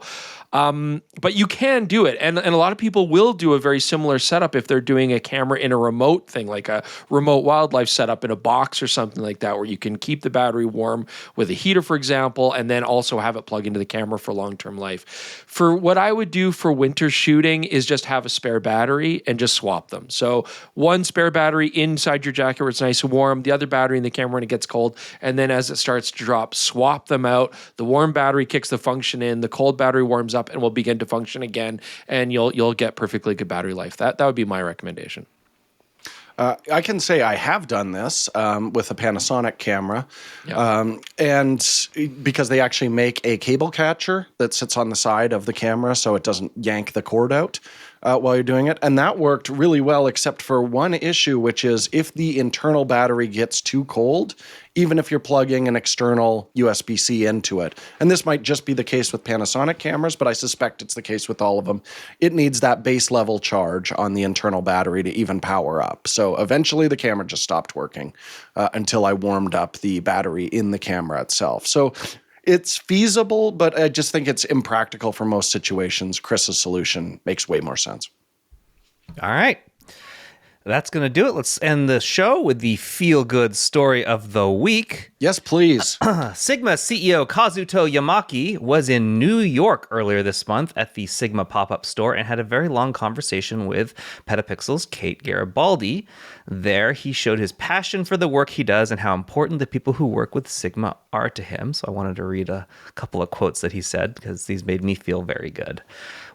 but you can do it. And a lot of people will do a very similar setup if they're doing a camera in a remote thing, like a remote wildlife setup in a box or something like that, where you can keep the battery warm with a heater, for example, and then also have it plug into the camera for long-term life. For what I would do for winter shooting is just have a spare battery and just swap them. So one spare battery inside your jacket where it's nice and warm, the other battery in the camera when it gets cold, and then as it starts to drop, swap them out. The warm battery kicks the function in, the cold battery warms up and will begin to function again, and you'll get perfectly good battery life. That would be my recommendation. I can say I have done this with a Panasonic camera, and because they actually make a cable catcher that sits on the side of the camera so it doesn't yank the cord out while you're doing it. And that worked really well, except for one issue, which is if the internal battery gets too cold, even if you're plugging an external USB-C into it. And this might just be the case with Panasonic cameras, but I suspect it's the case with all of them. It needs that base level charge on the internal battery to even power up. So eventually the camera just stopped working until I warmed up the battery in the camera itself. So it's feasible, but I just think it's impractical for most situations. Chris's solution makes way more sense. All right. That's going to do it. Let's end the show with the feel-good story of the week. Yes, please. Sigma CEO Kazuto Yamaki was in New York earlier this month at the Sigma pop-up store and had a very long conversation with PetaPixel's Kate Garibaldi. There, he showed his passion for the work he does and how important the people who work with Sigma are to him. So I wanted to read a couple of quotes that he said because these made me feel very good.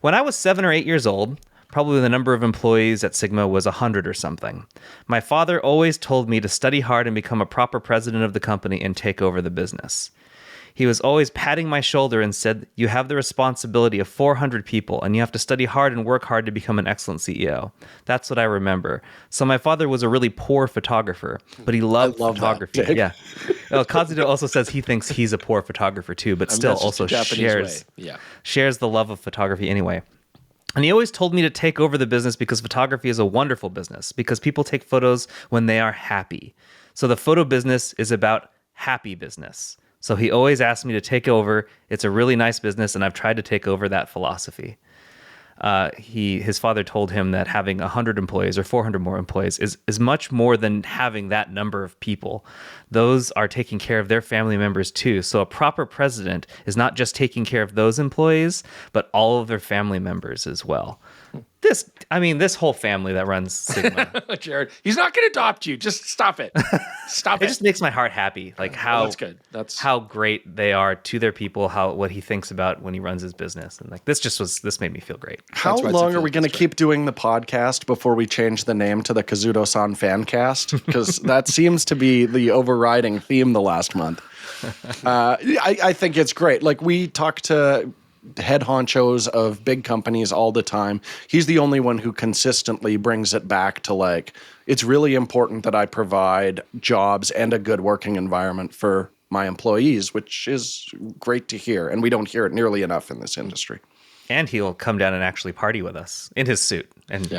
When I was 7 or 8 years old, probably the number of employees at Sigma was 100 or something. My father always told me to study hard and become a proper president of the company and take over the business. He was always patting my shoulder and said, "You have the responsibility of 400 people, and you have to study hard and work hard to become an excellent CEO." That's what I remember. So my father was a really poor photographer, but he loved photography. That, yeah. Well, Kazuto also says he thinks he's a poor photographer too, but still also shares the love of photography anyway. And he always told me to take over the business because photography is a wonderful business, because people take photos when they are happy. So the photo business is about happy business. So he always asked me to take over. It's a really nice business, and I've tried to take over that philosophy. His father told him that having 100 employees or 400 more employees is much more than having that number of people. Those are taking care of their family members too. So a proper president is not just taking care of those employees, but all of their family members as well. this whole family that runs Sigma. Jared, he's not going to adopt you. Just stop it. Stop it. It just makes my heart happy. Like that's good. That's how great they are to their people. What he thinks about when he runs his business, and like this made me feel great. How long are we going to keep doing the podcast before we change the name to the Kazuto-san Fancast? Because that seems to be the overriding theme the last month. I think it's great. Like, we talk to head honchos of big companies all the time. He's the only one who consistently brings it back to, like, it's really important that I provide jobs and a good working environment for my employees, which is great to hear. And we don't hear it nearly enough in this industry. And he'll come down and actually party with us in his suit. And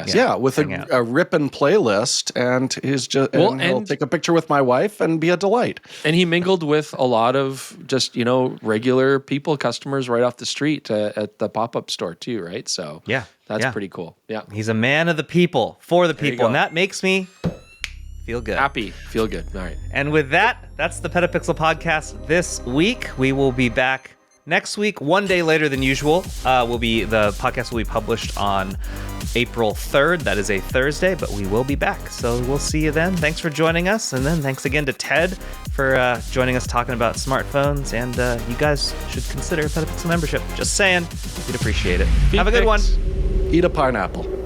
with a rippin' playlist, and he'll take a picture with my wife and be a delight. And he mingled with a lot of just, regular people, customers right off the street at the pop-up store too, right? So that's pretty cool. Yeah. He's a man of the people, for the people, and that makes me feel good. Happy, feel good. All right. And with that, that's the PetaPixel Podcast this week. We will be back next week, one day later than usual. The podcast will be published on April 3rd. That is a Thursday, but we will be back. So we'll see you then. Thanks for joining us. And then thanks again to Ted for joining us talking about smartphones. And you guys should consider a PetaPixel membership. Just saying. We'd appreciate it. Have a good one. Eat a pineapple.